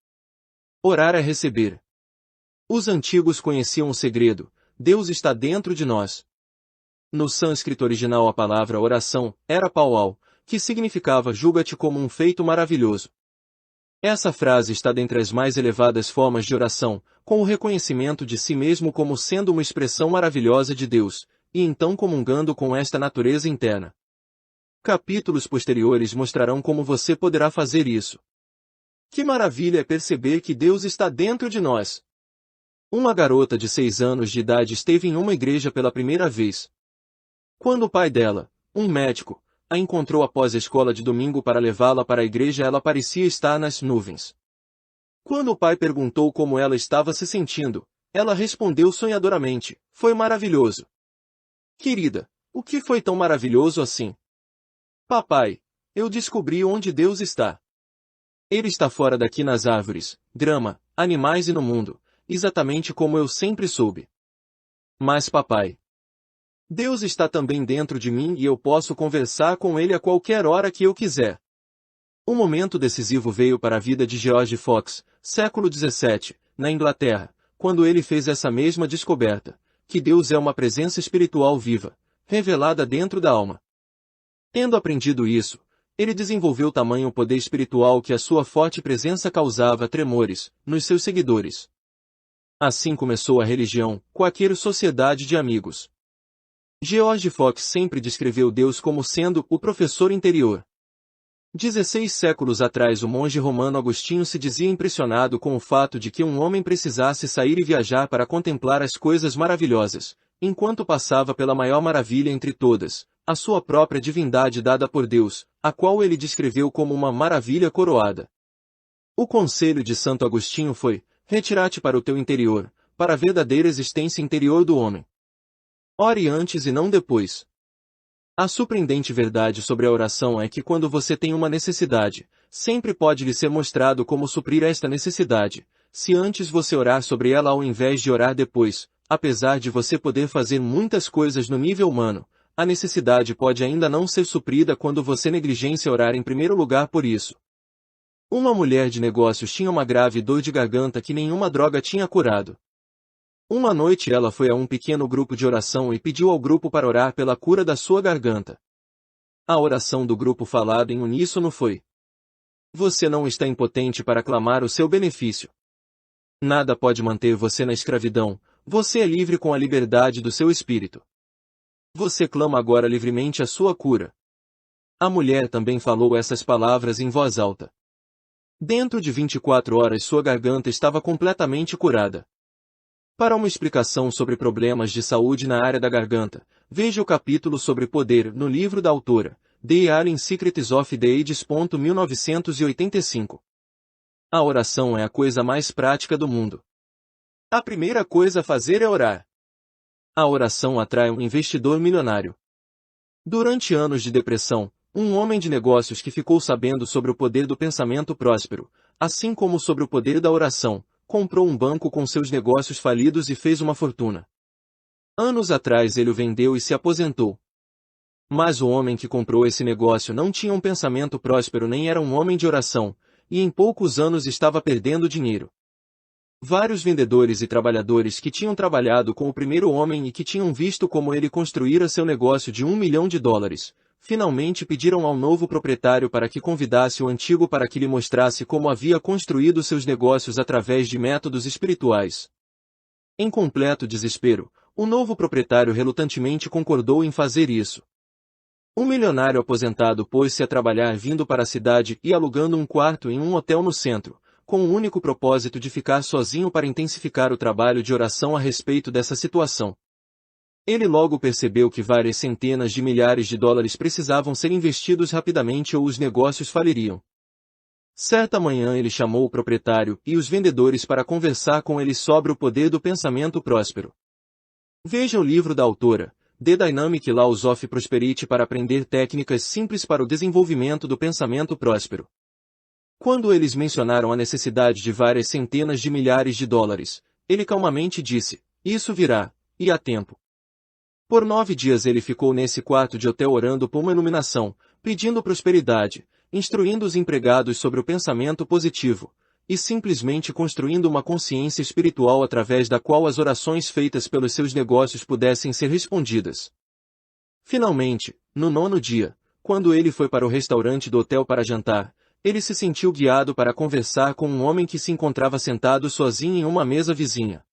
Orar é receber. Os antigos conheciam o segredo: Deus está dentro de nós. No sânscrito original a palavra oração era paual, que significava julga-te como um feito maravilhoso. Essa frase está dentre as mais elevadas formas de oração, com o reconhecimento de si mesmo como sendo uma expressão maravilhosa de Deus, e então comungando com esta natureza interna. Capítulos posteriores mostrarão como você poderá fazer isso. Que maravilha é perceber que Deus está dentro de nós! Uma garota de 6 anos de idade esteve em uma igreja pela primeira vez. Quando o pai dela, um médico, a encontrou após a escola de domingo para levá-la para a igreja, ela parecia estar nas nuvens. Quando o pai perguntou como ela estava se sentindo, ela respondeu sonhadoramente: foi maravilhoso. Querida, o que foi tão maravilhoso assim? Papai, eu descobri onde Deus está. Ele está fora daqui nas árvores, grama, animais e no mundo, exatamente como eu sempre soube. Mas papai, Deus está também dentro de mim e eu posso conversar com Ele a qualquer hora que eu quiser. Um momento decisivo veio para a vida de George Fox, século XVII, na Inglaterra, quando ele fez essa mesma descoberta, que Deus é uma presença espiritual viva, revelada dentro da alma. Tendo aprendido isso, ele desenvolveu tamanho poder espiritual que a sua forte presença causava tremores nos seus seguidores. Assim começou a religião, qualquer sociedade de amigos. George Fox sempre descreveu Deus como sendo o professor interior. 16 séculos atrás o monge romano Agostinho se dizia impressionado com o fato de que um homem precisasse sair e viajar para contemplar as coisas maravilhosas, enquanto passava pela maior maravilha entre todas, a sua própria divindade dada por Deus, a qual ele descreveu como uma maravilha coroada. O conselho de Santo Agostinho foi: retira-te para o teu interior, para a verdadeira existência interior do homem. Ore antes e não depois. A surpreendente verdade sobre a oração é que quando você tem uma necessidade, sempre pode lhe ser mostrado como suprir esta necessidade, se antes você orar sobre ela ao invés de orar depois. Apesar de você poder fazer muitas coisas no nível humano, a necessidade pode ainda não ser suprida quando você negligencia orar em primeiro lugar por isso. Uma mulher de negócios tinha uma grave dor de garganta que nenhuma droga tinha curado. Uma noite ela foi a um pequeno grupo de oração e pediu ao grupo para orar pela cura da sua garganta. A oração do grupo falada em uníssono foi: você não está impotente para clamar o seu benefício. Nada pode manter você na escravidão, você é livre com a liberdade do seu espírito. Você clama agora livremente a sua cura. A mulher também falou essas palavras em voz alta. Dentro de 24 horas sua garganta estava completamente curada. Para uma explicação sobre problemas de saúde na área da garganta, veja o capítulo sobre poder no livro da autora, The Healing Secrets of the Ages. 1985. A oração é a coisa mais prática do mundo. A primeira coisa a fazer é orar. A oração atrai um investidor milionário. Durante anos de depressão, um homem de negócios que ficou sabendo sobre o poder do pensamento próspero, assim como sobre o poder da oração, comprou um banco com seus negócios falidos e fez uma fortuna. Anos atrás ele o vendeu e se aposentou. Mas o homem que comprou esse negócio não tinha um pensamento próspero nem era um homem de oração, e em poucos anos estava perdendo dinheiro. Vários vendedores e trabalhadores que tinham trabalhado com o primeiro homem e que tinham visto como ele construíra seu negócio de $1 milhão, finalmente pediram ao novo proprietário para que convidasse o antigo para que lhe mostrasse como havia construído seus negócios através de métodos espirituais. Em completo desespero, o novo proprietário relutantemente concordou em fazer isso. Um milionário aposentado pôs-se a trabalhar vindo para a cidade e alugando um quarto em um hotel no centro, com o único propósito de ficar sozinho para intensificar o trabalho de oração a respeito dessa situação. Ele logo percebeu que várias centenas de milhares de dólares precisavam ser investidos rapidamente ou os negócios faliriam. Certa manhã ele chamou o proprietário e os vendedores para conversar com ele sobre o poder do pensamento próspero. Veja o livro da autora, The Dynamic Laws of Prosperity, para aprender técnicas simples para o desenvolvimento do pensamento próspero. Quando eles mencionaram a necessidade de várias centenas de milhares de dólares, ele calmamente disse: isso virá, e há tempo. Por 9 dias ele ficou nesse quarto de hotel orando por uma iluminação, pedindo prosperidade, instruindo os empregados sobre o pensamento positivo, e simplesmente construindo uma consciência espiritual através da qual as orações feitas pelos seus negócios pudessem ser respondidas. Finalmente, no 9º dia, quando ele foi para o restaurante do hotel para jantar, ele se sentiu guiado para conversar com um homem que se encontrava sentado sozinho em uma mesa vizinha.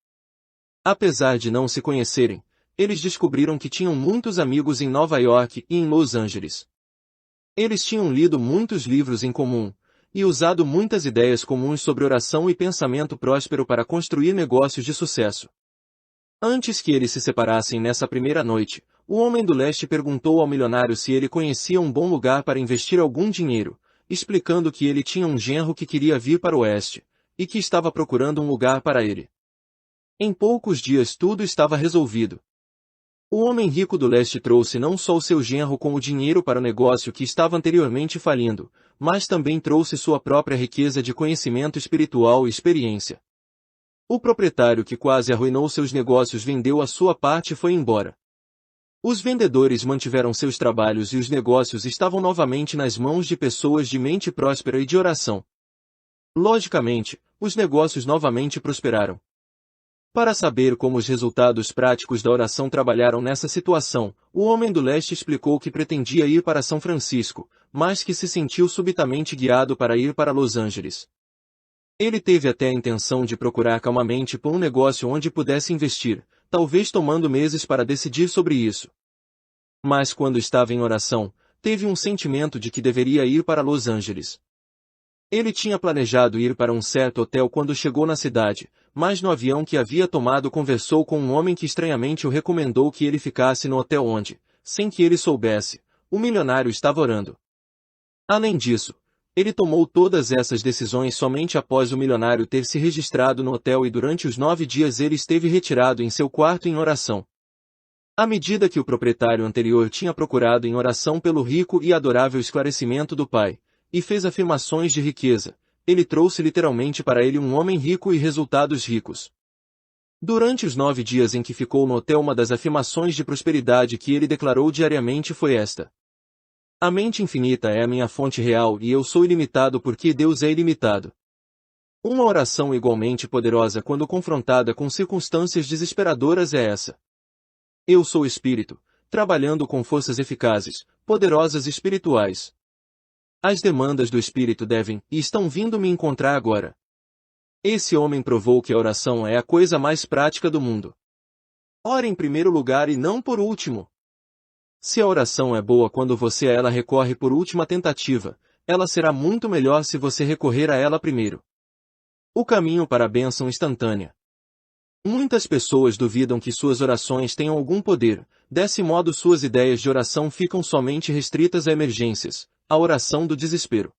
Apesar de não se conhecerem, eles descobriram que tinham muitos amigos em Nova York e em Los Angeles. Eles tinham lido muitos livros em comum, e usado muitas ideias comuns sobre oração e pensamento próspero para construir negócios de sucesso. Antes que eles se separassem nessa primeira noite, o homem do leste perguntou ao milionário se ele conhecia um bom lugar para investir algum dinheiro, explicando que ele tinha um genro que queria vir para o oeste, e que estava procurando um lugar para ele. Em poucos dias tudo estava resolvido. O homem rico do leste trouxe não só o seu genro com o dinheiro para o negócio que estava anteriormente falindo, mas também trouxe sua própria riqueza de conhecimento espiritual e experiência. O proprietário que quase arruinou seus negócios vendeu a sua parte e foi embora. Os vendedores mantiveram seus trabalhos e os negócios estavam novamente nas mãos de pessoas de mente próspera e de oração. Logicamente, os negócios novamente prosperaram. Para saber como os resultados práticos da oração trabalharam nessa situação, o homem do leste explicou que pretendia ir para São Francisco, mas que se sentiu subitamente guiado para ir para Los Angeles. Ele teve até a intenção de procurar calmamente por um negócio onde pudesse investir, talvez tomando meses para decidir sobre isso. Mas quando estava em oração, teve um sentimento de que deveria ir para Los Angeles. Ele tinha planejado ir para um certo hotel quando chegou na cidade, mas no avião que havia tomado conversou com um homem que estranhamente o recomendou que ele ficasse no hotel onde, sem que ele soubesse, o milionário estava orando. Além disso, ele tomou todas essas decisões somente após o milionário ter se registrado no hotel e durante os 9 dias ele esteve retirado em seu quarto em oração. À medida que o proprietário anterior tinha procurado em oração pelo rico e adorável esclarecimento do Pai, e fez afirmações de riqueza, ele trouxe literalmente para ele um homem rico e resultados ricos. Durante os 9 dias em que ficou no hotel, uma das afirmações de prosperidade que ele declarou diariamente foi esta: a mente infinita é a minha fonte real e eu sou ilimitado porque Deus é ilimitado. Uma oração igualmente poderosa quando confrontada com circunstâncias desesperadoras é essa: eu sou espírito, trabalhando com forças eficazes, poderosas e espirituais. As demandas do espírito devem e estão vindo me encontrar agora. Esse homem provou que a oração é a coisa mais prática do mundo. Ore em primeiro lugar e não por último. Se a oração é boa quando você a ela recorre por última tentativa, ela será muito melhor se você recorrer a ela primeiro. O caminho para a bênção instantânea. Muitas pessoas duvidam que suas orações tenham algum poder, desse modo suas ideias de oração ficam somente restritas a emergências, a oração do desespero.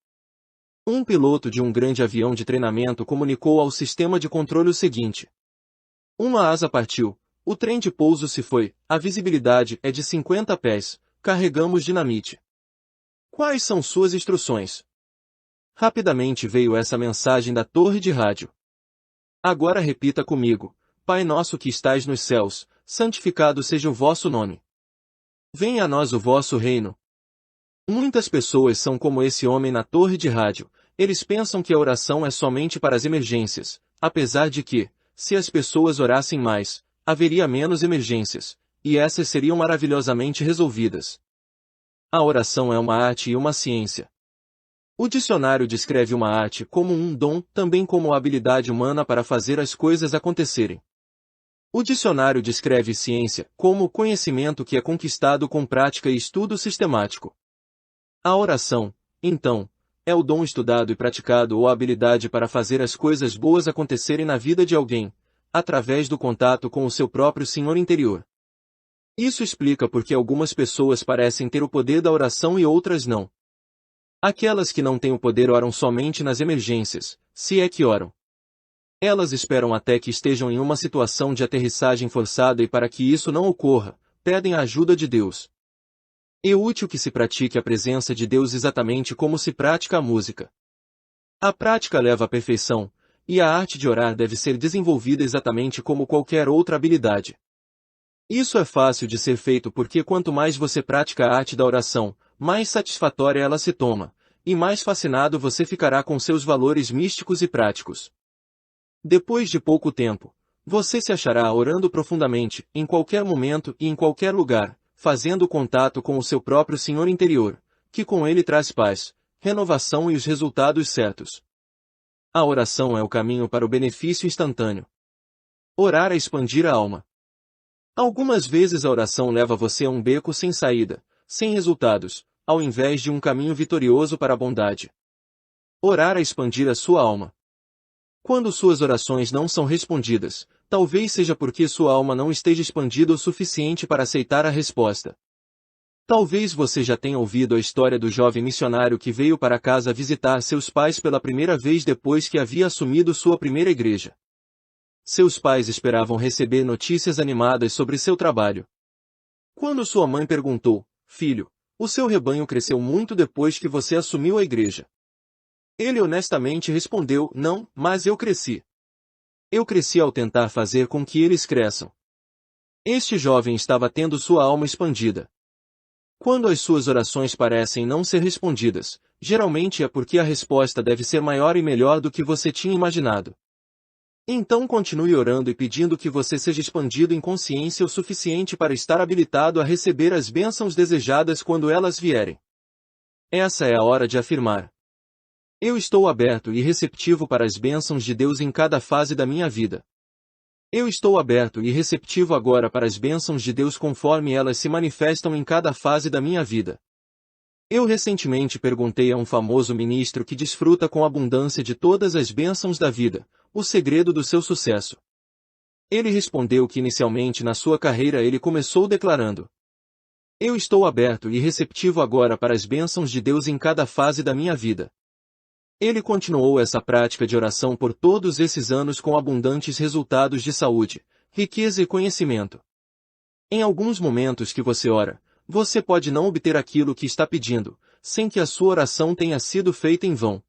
Um piloto de um grande avião de treinamento comunicou ao sistema de controle o seguinte: uma asa partiu, o trem de pouso se foi, a visibilidade é de 50 pés, carregamos dinamite. Quais são suas instruções? Rapidamente veio essa mensagem da torre de rádio. Agora repita comigo: Pai nosso que estais nos céus, santificado seja o vosso nome. Venha a nós o vosso reino. Muitas pessoas são como esse homem na torre de rádio, eles pensam que a oração é somente para as emergências, apesar de que, se as pessoas orassem mais, haveria menos emergências, e essas seriam maravilhosamente resolvidas. A oração é uma arte e uma ciência. O dicionário descreve uma arte como um dom, também como a habilidade humana para fazer as coisas acontecerem. O dicionário descreve ciência como o conhecimento que é conquistado com prática e estudo sistemático. A oração, então, é o dom estudado e praticado ou a habilidade para fazer as coisas boas acontecerem na vida de alguém, através do contato com o seu próprio Senhor interior. Isso explica por que algumas pessoas parecem ter o poder da oração e outras não. Aquelas que não têm o poder oram somente nas emergências, se é que oram. Elas esperam até que estejam em uma situação de aterrissagem forçada e para que isso não ocorra, pedem a ajuda de Deus. É útil que se pratique a presença de Deus exatamente como se pratica a música. A prática leva à perfeição, e a arte de orar deve ser desenvolvida exatamente como qualquer outra habilidade. Isso é fácil de ser feito porque quanto mais você pratica a arte da oração, mais satisfatória ela se toma, e mais fascinado você ficará com seus valores místicos e práticos. Depois de pouco tempo, você se achará orando profundamente, em qualquer momento e em qualquer lugar, fazendo contato com o seu próprio Senhor interior, que com ele traz paz, renovação e os resultados certos. A oração é o caminho para o benefício instantâneo. Orar é expandir a alma. Algumas vezes a oração leva você a um beco sem saída, sem resultados, ao invés de um caminho vitorioso para a bondade. Orar é expandir a sua alma. Quando suas orações não são respondidas, talvez seja porque sua alma não esteja expandida o suficiente para aceitar a resposta. Talvez você já tenha ouvido a história do jovem missionário que veio para casa visitar seus pais pela primeira vez depois que havia assumido sua primeira igreja. Seus pais esperavam receber notícias animadas sobre seu trabalho. Quando sua mãe perguntou: "Filho, o seu rebanho cresceu muito depois que você assumiu a igreja?" Ele honestamente respondeu: "Não, mas eu cresci. Eu cresci ao tentar fazer com que eles cresçam." Este jovem estava tendo sua alma expandida. Quando as suas orações parecem não ser respondidas, geralmente é porque a resposta deve ser maior e melhor do que você tinha imaginado. Então continue orando e pedindo que você seja expandido em consciência o suficiente para estar habilitado a receber as bênçãos desejadas quando elas vierem. Essa é a hora de afirmar: eu estou aberto e receptivo para as bênçãos de Deus em cada fase da minha vida. Eu estou aberto e receptivo agora para as bênçãos de Deus conforme elas se manifestam em cada fase da minha vida. Eu recentemente perguntei a um famoso ministro que desfruta com abundância de todas as bênçãos da vida, o segredo do seu sucesso. Ele respondeu que inicialmente na sua carreira ele começou declarando: Eu estou aberto e receptivo agora para as bênçãos de Deus em cada fase da minha vida. Ele continuou essa prática de oração por todos esses anos com abundantes resultados de saúde, riqueza e conhecimento. Em alguns momentos que você ora, você pode não obter aquilo que está pedindo, sem que a sua oração tenha sido feita em vão.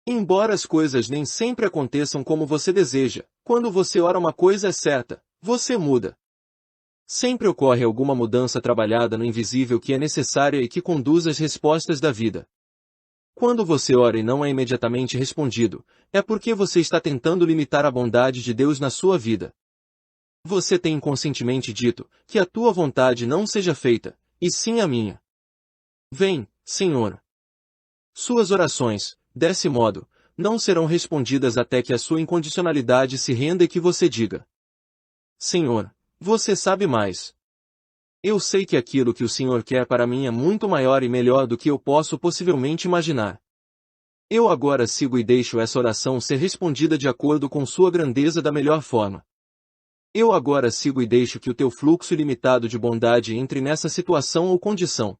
Embora as coisas nem sempre aconteçam como você deseja, quando você ora uma coisa é certa, você muda. Sempre ocorre alguma mudança trabalhada no invisível que é necessária e que conduz às respostas da vida. Quando você ora e não é imediatamente respondido, é porque você está tentando limitar a bondade de Deus na sua vida. Você tem inconscientemente dito, que a tua vontade não seja feita, e sim a minha. Vem, Senhor. Suas orações, desse modo, não serão respondidas até que a sua incondicionalidade se renda e que você diga: Senhor, você sabe mais. Eu sei que aquilo que o Senhor quer para mim é muito maior e melhor do que eu posso possivelmente imaginar. Eu agora sigo e deixo essa oração ser respondida de acordo com sua grandeza da melhor forma. Eu agora sigo e deixo que o teu fluxo ilimitado de bondade entre nessa situação ou condição.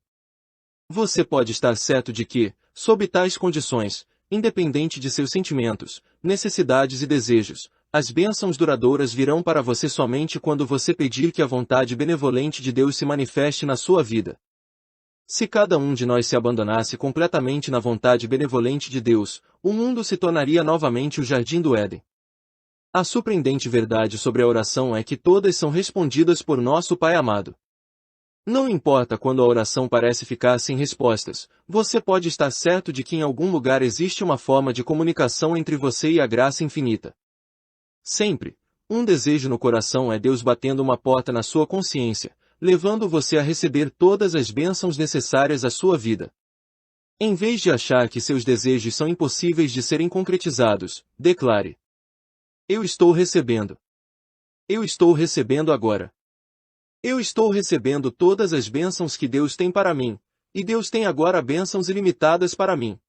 Você pode estar certo de que, sob tais condições, independente de seus sentimentos, necessidades e desejos, as bênçãos duradouras virão para você somente quando você pedir que a vontade benevolente de Deus se manifeste na sua vida. Se cada um de nós se abandonasse completamente na vontade benevolente de Deus, o mundo se tornaria novamente o jardim do Éden. A surpreendente verdade sobre a oração é que todas são respondidas por nosso Pai amado. Não importa quando a oração parece ficar sem respostas, você pode estar certo de que em algum lugar existe uma forma de comunicação entre você e a graça infinita. Sempre, um desejo no coração é Deus batendo uma porta na sua consciência, levando você a receber todas as bênçãos necessárias à sua vida. Em vez de achar que seus desejos são impossíveis de serem concretizados, declare: Eu estou recebendo. Eu estou recebendo agora. Eu estou recebendo todas as bênçãos que Deus tem para mim, e Deus tem agora bênçãos ilimitadas para mim.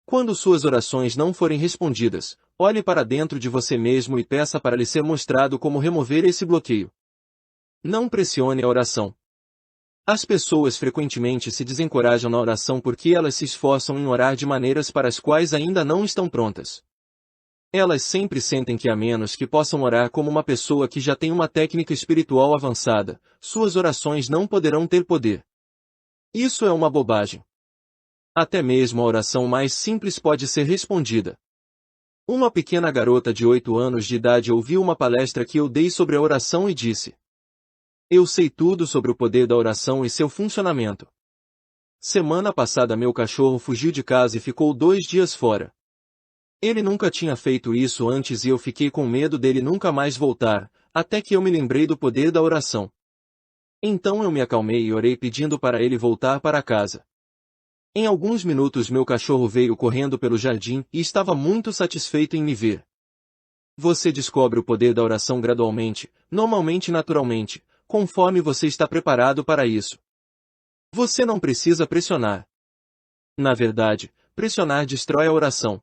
Quando suas orações não forem respondidas, olhe para dentro de você mesmo e peça para lhe ser mostrado como remover esse bloqueio. Não pressione a oração. As pessoas frequentemente se desencorajam na oração porque elas se esforçam em orar de maneiras para as quais ainda não estão prontas. Elas sempre sentem que a menos que possam orar como uma pessoa que já tem uma técnica espiritual avançada, suas orações não poderão ter poder. Isso é uma bobagem. Até mesmo a oração mais simples pode ser respondida. Uma pequena garota de 8 anos de idade ouviu uma palestra que eu dei sobre a oração e disse: Eu sei tudo sobre o poder da oração e seu funcionamento. Semana passada meu cachorro fugiu de casa e ficou 2 dias fora. Ele nunca tinha feito isso antes e eu fiquei com medo dele nunca mais voltar, até que eu me lembrei do poder da oração. Então eu me acalmei e orei pedindo para ele voltar para casa. Em alguns minutos meu cachorro veio correndo pelo jardim e estava muito satisfeito em me ver. Você descobre o poder da oração gradualmente, normalmente e naturalmente, conforme você está preparado para isso. Você não precisa pressionar. Na verdade, pressionar destrói a oração.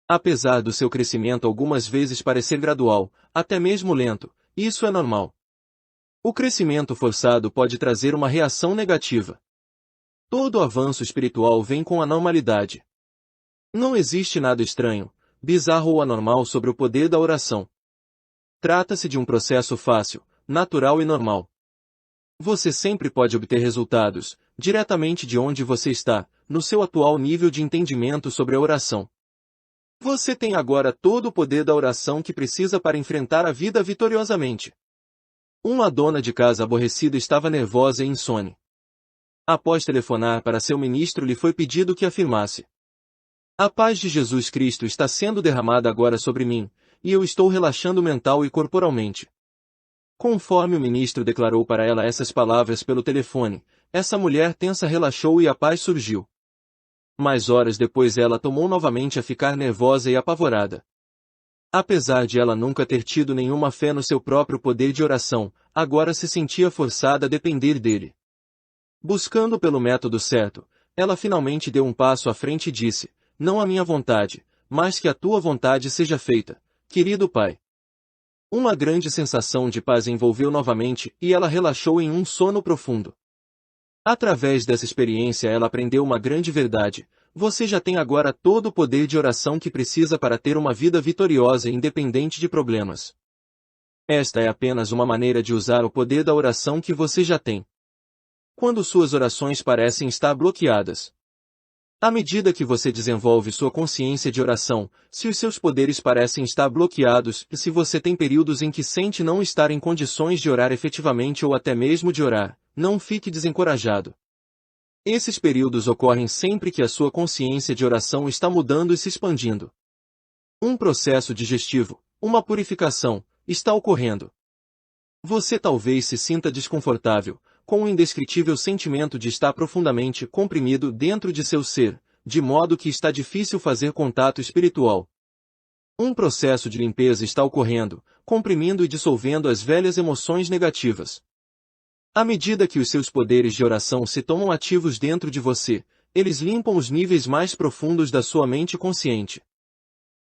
Apesar do seu crescimento algumas vezes parecer gradual, até mesmo lento, isso é normal. O crescimento forçado pode trazer uma reação negativa. Todo avanço espiritual vem com a normalidade. Não existe nada estranho, bizarro ou anormal sobre o poder da oração. Trata-se de um processo fácil, natural e normal. Você sempre pode obter resultados, diretamente de onde você está, no seu atual nível de entendimento sobre a oração. Você tem agora todo o poder da oração que precisa para enfrentar a vida vitoriosamente. Uma dona de casa aborrecida estava nervosa e insone. Após telefonar para seu ministro, lhe foi pedido que afirmasse: A paz de Jesus Cristo está sendo derramada agora sobre mim, e eu estou relaxando mental e corporalmente. Conforme o ministro declarou para ela essas palavras pelo telefone, essa mulher tensa relaxou e a paz surgiu. Mas horas depois ela tomou novamente a ficar nervosa e apavorada. Apesar de ela nunca ter tido nenhuma fé no seu próprio poder de oração, agora se sentia forçada a depender dele. Buscando pelo método certo, ela finalmente deu um passo à frente e disse: não a minha vontade, mas que a tua vontade seja feita, querido Pai. Uma grande sensação de paz envolveu novamente e ela relaxou em um sono profundo. Através dessa experiência ela aprendeu uma grande verdade: você já tem agora todo o poder de oração que precisa para ter uma vida vitoriosa e independente de problemas. Esta é apenas uma maneira de usar o poder da oração que você já tem. Quando suas orações parecem estar bloqueadas. À medida que você desenvolve sua consciência de oração, se os seus poderes parecem estar bloqueados e se você tem períodos em que sente não estar em condições de orar efetivamente ou até mesmo de orar, não fique desencorajado. Esses períodos ocorrem sempre que a sua consciência de oração está mudando e se expandindo. Um processo digestivo, uma purificação, está ocorrendo. Você talvez se sinta desconfortável, com um indescritível sentimento de estar profundamente comprimido dentro de seu ser, de modo que está difícil fazer contato espiritual. Um processo de limpeza está ocorrendo, comprimindo e dissolvendo as velhas emoções negativas. À medida que os seus poderes de oração se tomam ativos dentro de você, eles limpam os níveis mais profundos da sua mente consciente.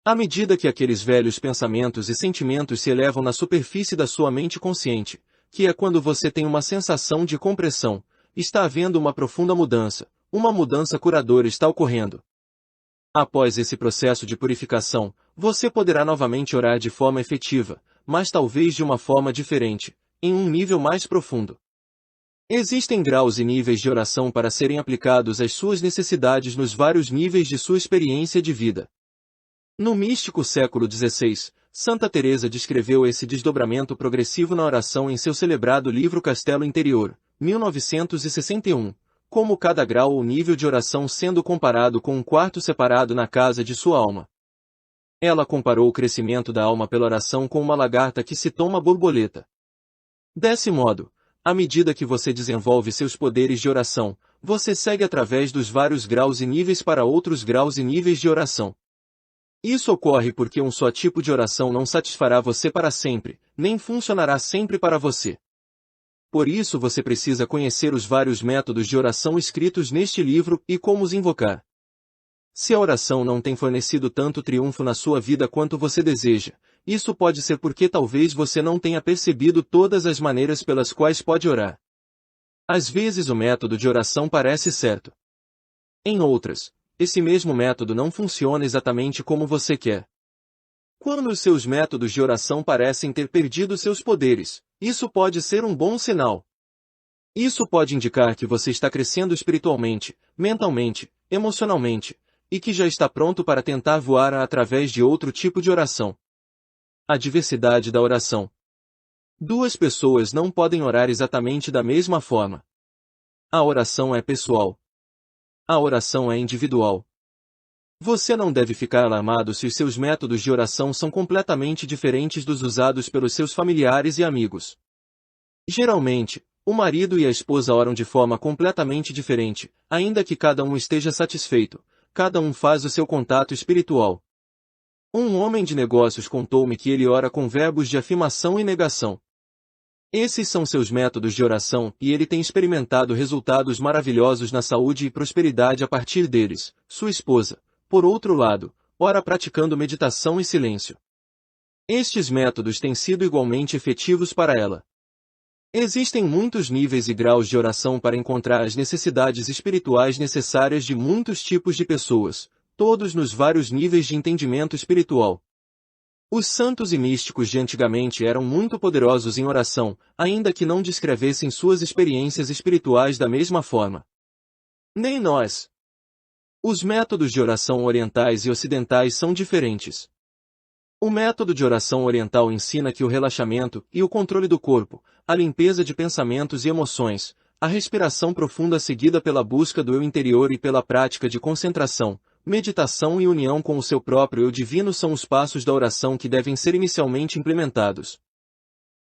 À medida que aqueles velhos pensamentos e sentimentos se elevam na superfície da sua mente consciente, que é quando você tem uma sensação de compressão, está havendo uma profunda mudança, uma mudança curadora está ocorrendo. Após esse processo de purificação, você poderá novamente orar de forma efetiva, mas talvez de uma forma diferente, em um nível mais profundo. Existem graus e níveis de oração para serem aplicados às suas necessidades nos vários níveis de sua experiência de vida. No místico século XVI, Santa Teresa descreveu esse desdobramento progressivo na oração em seu celebrado livro Castelo Interior, 1961, como cada grau ou nível de oração sendo comparado com um quarto separado na casa de sua alma. Ela comparou o crescimento da alma pela oração com uma lagarta que se toma borboleta. Desse modo, à medida que você desenvolve seus poderes de oração, você segue através dos vários graus e níveis para outros graus e níveis de oração. Isso ocorre porque um só tipo de oração não satisfará você para sempre, nem funcionará sempre para você. Por isso você precisa conhecer os vários métodos de oração escritos neste livro e como os invocar. Se a oração não tem fornecido tanto triunfo na sua vida quanto você deseja, isso pode ser porque talvez você não tenha percebido todas as maneiras pelas quais pode orar. Às vezes o método de oração parece certo. Em outras, esse mesmo método não funciona exatamente como você quer. Quando os seus métodos de oração parecem ter perdido seus poderes, isso pode ser um bom sinal. Isso pode indicar que você está crescendo espiritualmente, mentalmente, emocionalmente, e que já está pronto para tentar voar através de outro tipo de oração. A diversidade da oração. Duas pessoas não podem orar exatamente da mesma forma. A oração é pessoal. A oração é individual. Você não deve ficar alarmado se os seus métodos de oração são completamente diferentes dos usados pelos seus familiares e amigos. Geralmente, o marido e a esposa oram de forma completamente diferente, ainda que cada um esteja satisfeito, cada um faz o seu contato espiritual. Um homem de negócios contou-me que ele ora com verbos de afirmação e negação. Esses são seus métodos de oração e ele tem experimentado resultados maravilhosos na saúde e prosperidade a partir deles. Sua esposa, por outro lado, ora praticando meditação e silêncio. Estes métodos têm sido igualmente efetivos para ela. Existem muitos níveis e graus de oração para encontrar as necessidades espirituais necessárias de muitos tipos de pessoas, todos nos vários níveis de entendimento espiritual. Os santos e místicos de antigamente eram muito poderosos em oração, ainda que não descrevessem suas experiências espirituais da mesma forma. Nem nós. Os métodos de oração orientais e ocidentais são diferentes. O método de oração oriental ensina que o relaxamento e o controle do corpo, a limpeza de pensamentos e emoções, a respiração profunda seguida pela busca do eu interior e pela prática de concentração, meditação e união com o seu próprio eu divino são os passos da oração que devem ser inicialmente implementados.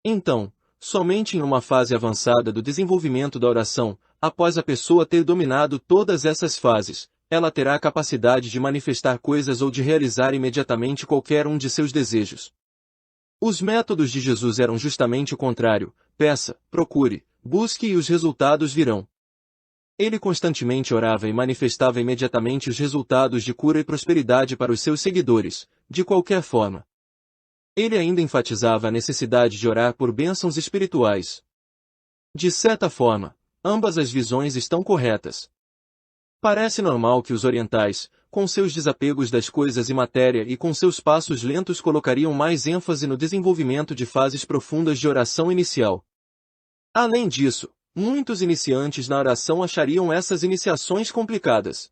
Então, somente em uma fase avançada do desenvolvimento da oração, após a pessoa ter dominado todas essas fases, ela terá a capacidade de manifestar coisas ou de realizar imediatamente qualquer um de seus desejos. Os métodos de Jesus eram justamente o contrário: peça, procure, busque e os resultados virão. Ele constantemente orava e manifestava imediatamente os resultados de cura e prosperidade para os seus seguidores, de qualquer forma. Ele ainda enfatizava a necessidade de orar por bênçãos espirituais. De certa forma, ambas as visões estão corretas. Parece normal que os orientais, com seus desapegos das coisas e matéria e com seus passos lentos colocariam mais ênfase no desenvolvimento de fases profundas de oração inicial. Além disso, muitos iniciantes na oração achariam essas iniciações complicadas.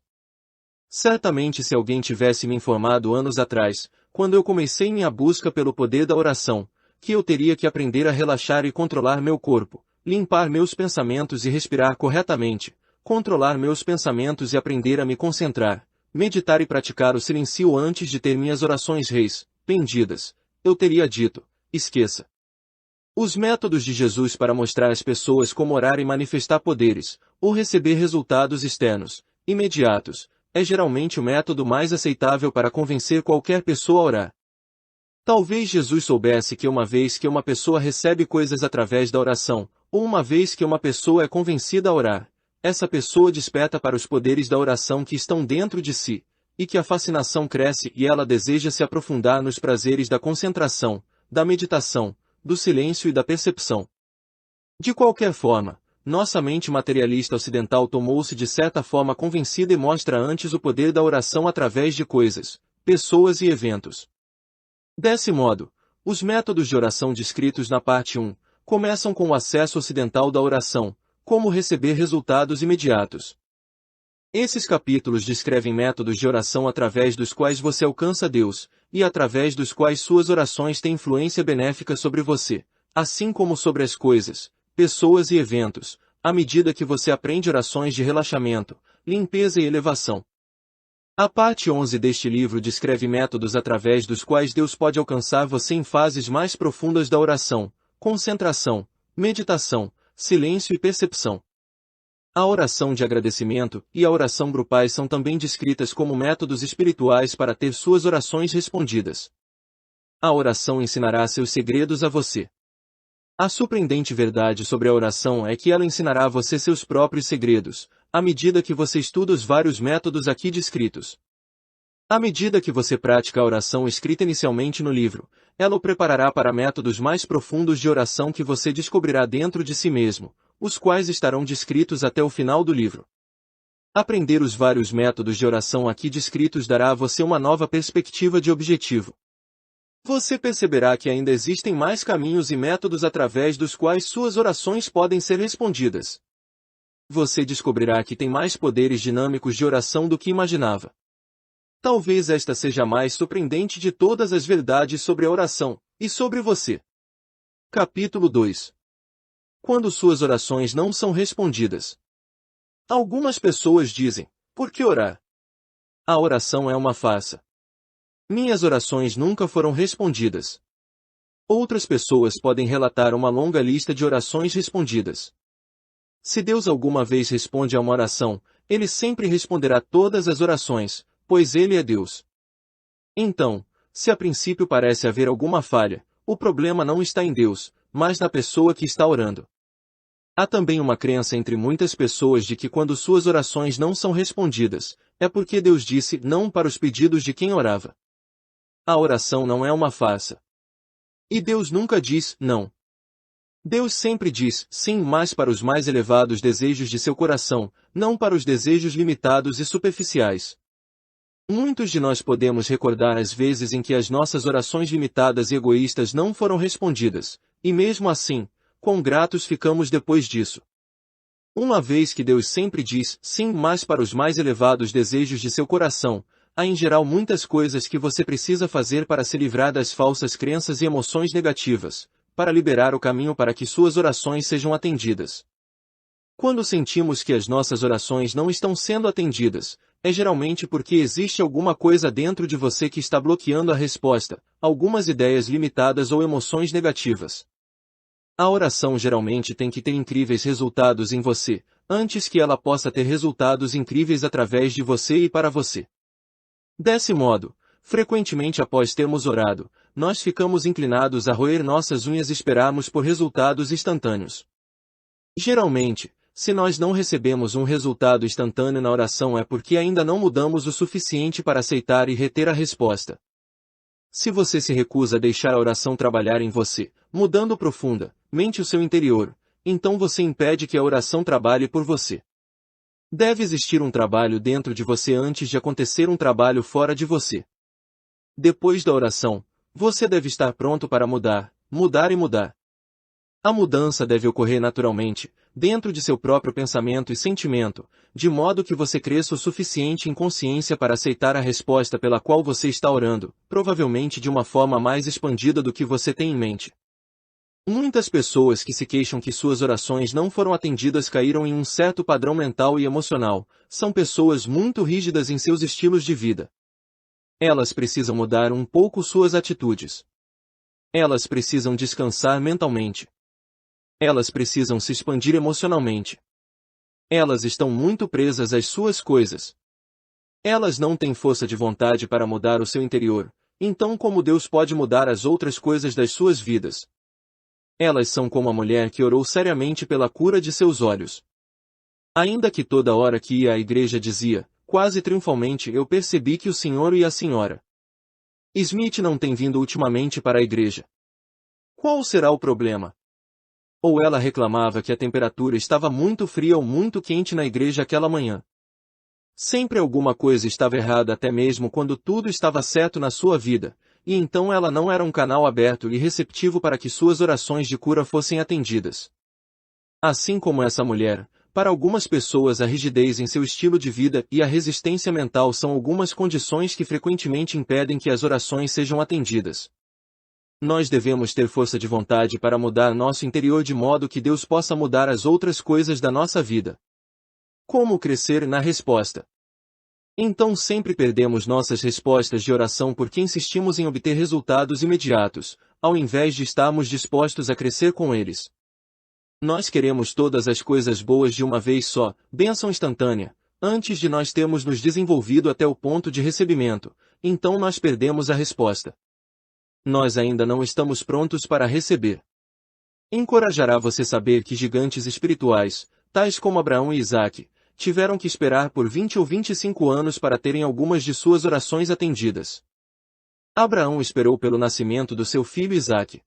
Certamente se alguém tivesse me informado anos atrás, quando eu comecei minha busca pelo poder da oração, que eu teria que aprender a relaxar e controlar meu corpo, limpar meus pensamentos e respirar corretamente, controlar meus pensamentos e aprender a me concentrar, meditar e praticar o silêncio antes de ter minhas orações respondidas, eu teria dito: esqueça. Os métodos de Jesus para mostrar às pessoas como orar e manifestar poderes, ou receber resultados externos, imediatos, é geralmente o método mais aceitável para convencer qualquer pessoa a orar. Talvez Jesus soubesse que uma vez que uma pessoa recebe coisas através da oração, ou uma vez que uma pessoa é convencida a orar, essa pessoa desperta para os poderes da oração que estão dentro de si, e que a fascinação cresce e ela deseja se aprofundar nos prazeres da concentração, da meditação, do silêncio e da percepção. De qualquer forma, nossa mente materialista ocidental tomou-se de certa forma convencida e mostra antes o poder da oração através de coisas, pessoas e eventos. Desse modo, os métodos de oração descritos na parte 1, começam com o acesso ocidental da oração, como receber resultados imediatos. Esses capítulos descrevem métodos de oração através dos quais você alcança Deus, e através dos quais suas orações têm influência benéfica sobre você, assim como sobre as coisas, pessoas e eventos, à medida que você aprende orações de relaxamento, limpeza e elevação. A parte 11 deste livro descreve métodos através dos quais Deus pode alcançar você em fases mais profundas da oração, concentração, meditação, silêncio e percepção. A oração de agradecimento e a oração grupais são também descritas como métodos espirituais para ter suas orações respondidas. A oração ensinará seus segredos a você. A surpreendente verdade sobre a oração é que ela ensinará a você seus próprios segredos, à medida que você estuda os vários métodos aqui descritos. À medida que você pratica a oração escrita inicialmente no livro, ela o preparará para métodos mais profundos de oração que você descobrirá dentro de si mesmo, os quais estarão descritos até o final do livro. Aprender os vários métodos de oração aqui descritos dará a você uma nova perspectiva de objetivo. Você perceberá que ainda existem mais caminhos e métodos através dos quais suas orações podem ser respondidas. Você descobrirá que tem mais poderes dinâmicos de oração do que imaginava. Talvez esta seja a mais surpreendente de todas as verdades sobre a oração, e sobre você. Capítulo 2. Quando suas orações não são respondidas. Algumas pessoas dizem: por que orar? A oração é uma farsa. Minhas orações nunca foram respondidas. Outras pessoas podem relatar uma longa lista de orações respondidas. Se Deus alguma vez responde a uma oração, Ele sempre responderá todas as orações, pois Ele é Deus. Então, se a princípio parece haver alguma falha, o problema não está em Deus, mas na pessoa que está orando. Há também uma crença entre muitas pessoas de que quando suas orações não são respondidas, é porque Deus disse não para os pedidos de quem orava. A oração não é uma farsa. E Deus nunca diz não. Deus sempre diz sim, mas para os mais elevados desejos de seu coração, não para os desejos limitados e superficiais. Muitos de nós podemos recordar as vezes em que as nossas orações limitadas e egoístas não foram respondidas, e mesmo assim, quão gratos ficamos depois disso. Uma vez que Deus sempre diz sim, mas para os mais elevados desejos de seu coração, há em geral muitas coisas que você precisa fazer para se livrar das falsas crenças e emoções negativas, para liberar o caminho para que suas orações sejam atendidas. Quando sentimos que as nossas orações não estão sendo atendidas, é geralmente porque existe alguma coisa dentro de você que está bloqueando a resposta, algumas ideias limitadas ou emoções negativas. A oração geralmente tem que ter incríveis resultados em você, antes que ela possa ter resultados incríveis através de você e para você. Desse modo, frequentemente após termos orado, nós ficamos inclinados a roer nossas unhas e esperarmos por resultados instantâneos. Geralmente, se nós não recebemos um resultado instantâneo na oração é porque ainda não mudamos o suficiente para aceitar e reter a resposta. Se você se recusa a deixar a oração trabalhar em você, mudando profundamente o seu interior, então você impede que a oração trabalhe por você. Deve existir um trabalho dentro de você antes de acontecer um trabalho fora de você. Depois da oração, você deve estar pronto para mudar, mudar e mudar. A mudança deve ocorrer naturalmente, dentro de seu próprio pensamento e sentimento, de modo que você cresça o suficiente em consciência para aceitar a resposta pela qual você está orando, provavelmente de uma forma mais expandida do que você tem em mente. Muitas pessoas que se queixam que suas orações não foram atendidas caíram em um certo padrão mental e emocional, são pessoas muito rígidas em seus estilos de vida. Elas precisam mudar um pouco suas atitudes. Elas precisam descansar mentalmente. Elas precisam se expandir emocionalmente. Elas estão muito presas às suas coisas. Elas não têm força de vontade para mudar o seu interior, então como Deus pode mudar as outras coisas das suas vidas? Elas são como a mulher que orou seriamente pela cura de seus olhos. Ainda que toda hora que ia à igreja dizia, quase triunfalmente, eu percebi que o senhor e a senhora Smith não têm vindo ultimamente para a igreja. Qual será o problema? Ou ela reclamava que a temperatura estava muito fria ou muito quente na igreja aquela manhã. Sempre alguma coisa estava errada até mesmo quando tudo estava certo na sua vida, e então ela não era um canal aberto e receptivo para que suas orações de cura fossem atendidas. Assim como essa mulher, para algumas pessoas a rigidez em seu estilo de vida e a resistência mental são algumas condições que frequentemente impedem que as orações sejam atendidas. Nós devemos ter força de vontade para mudar nosso interior de modo que Deus possa mudar as outras coisas da nossa vida. Como crescer na resposta? Então sempre perdemos nossas respostas de oração porque insistimos em obter resultados imediatos, ao invés de estarmos dispostos a crescer com eles. Nós queremos todas as coisas boas de uma vez só, bênção instantânea, antes de nós termos nos desenvolvido até o ponto de recebimento, então nós perdemos a resposta. Nós ainda não estamos prontos para receber. Encorajará você saber que gigantes espirituais, tais como Abraão e Isaque, tiveram que esperar por 20 ou 25 anos para terem algumas de suas orações atendidas. Abraão esperou pelo nascimento do seu filho Isaque.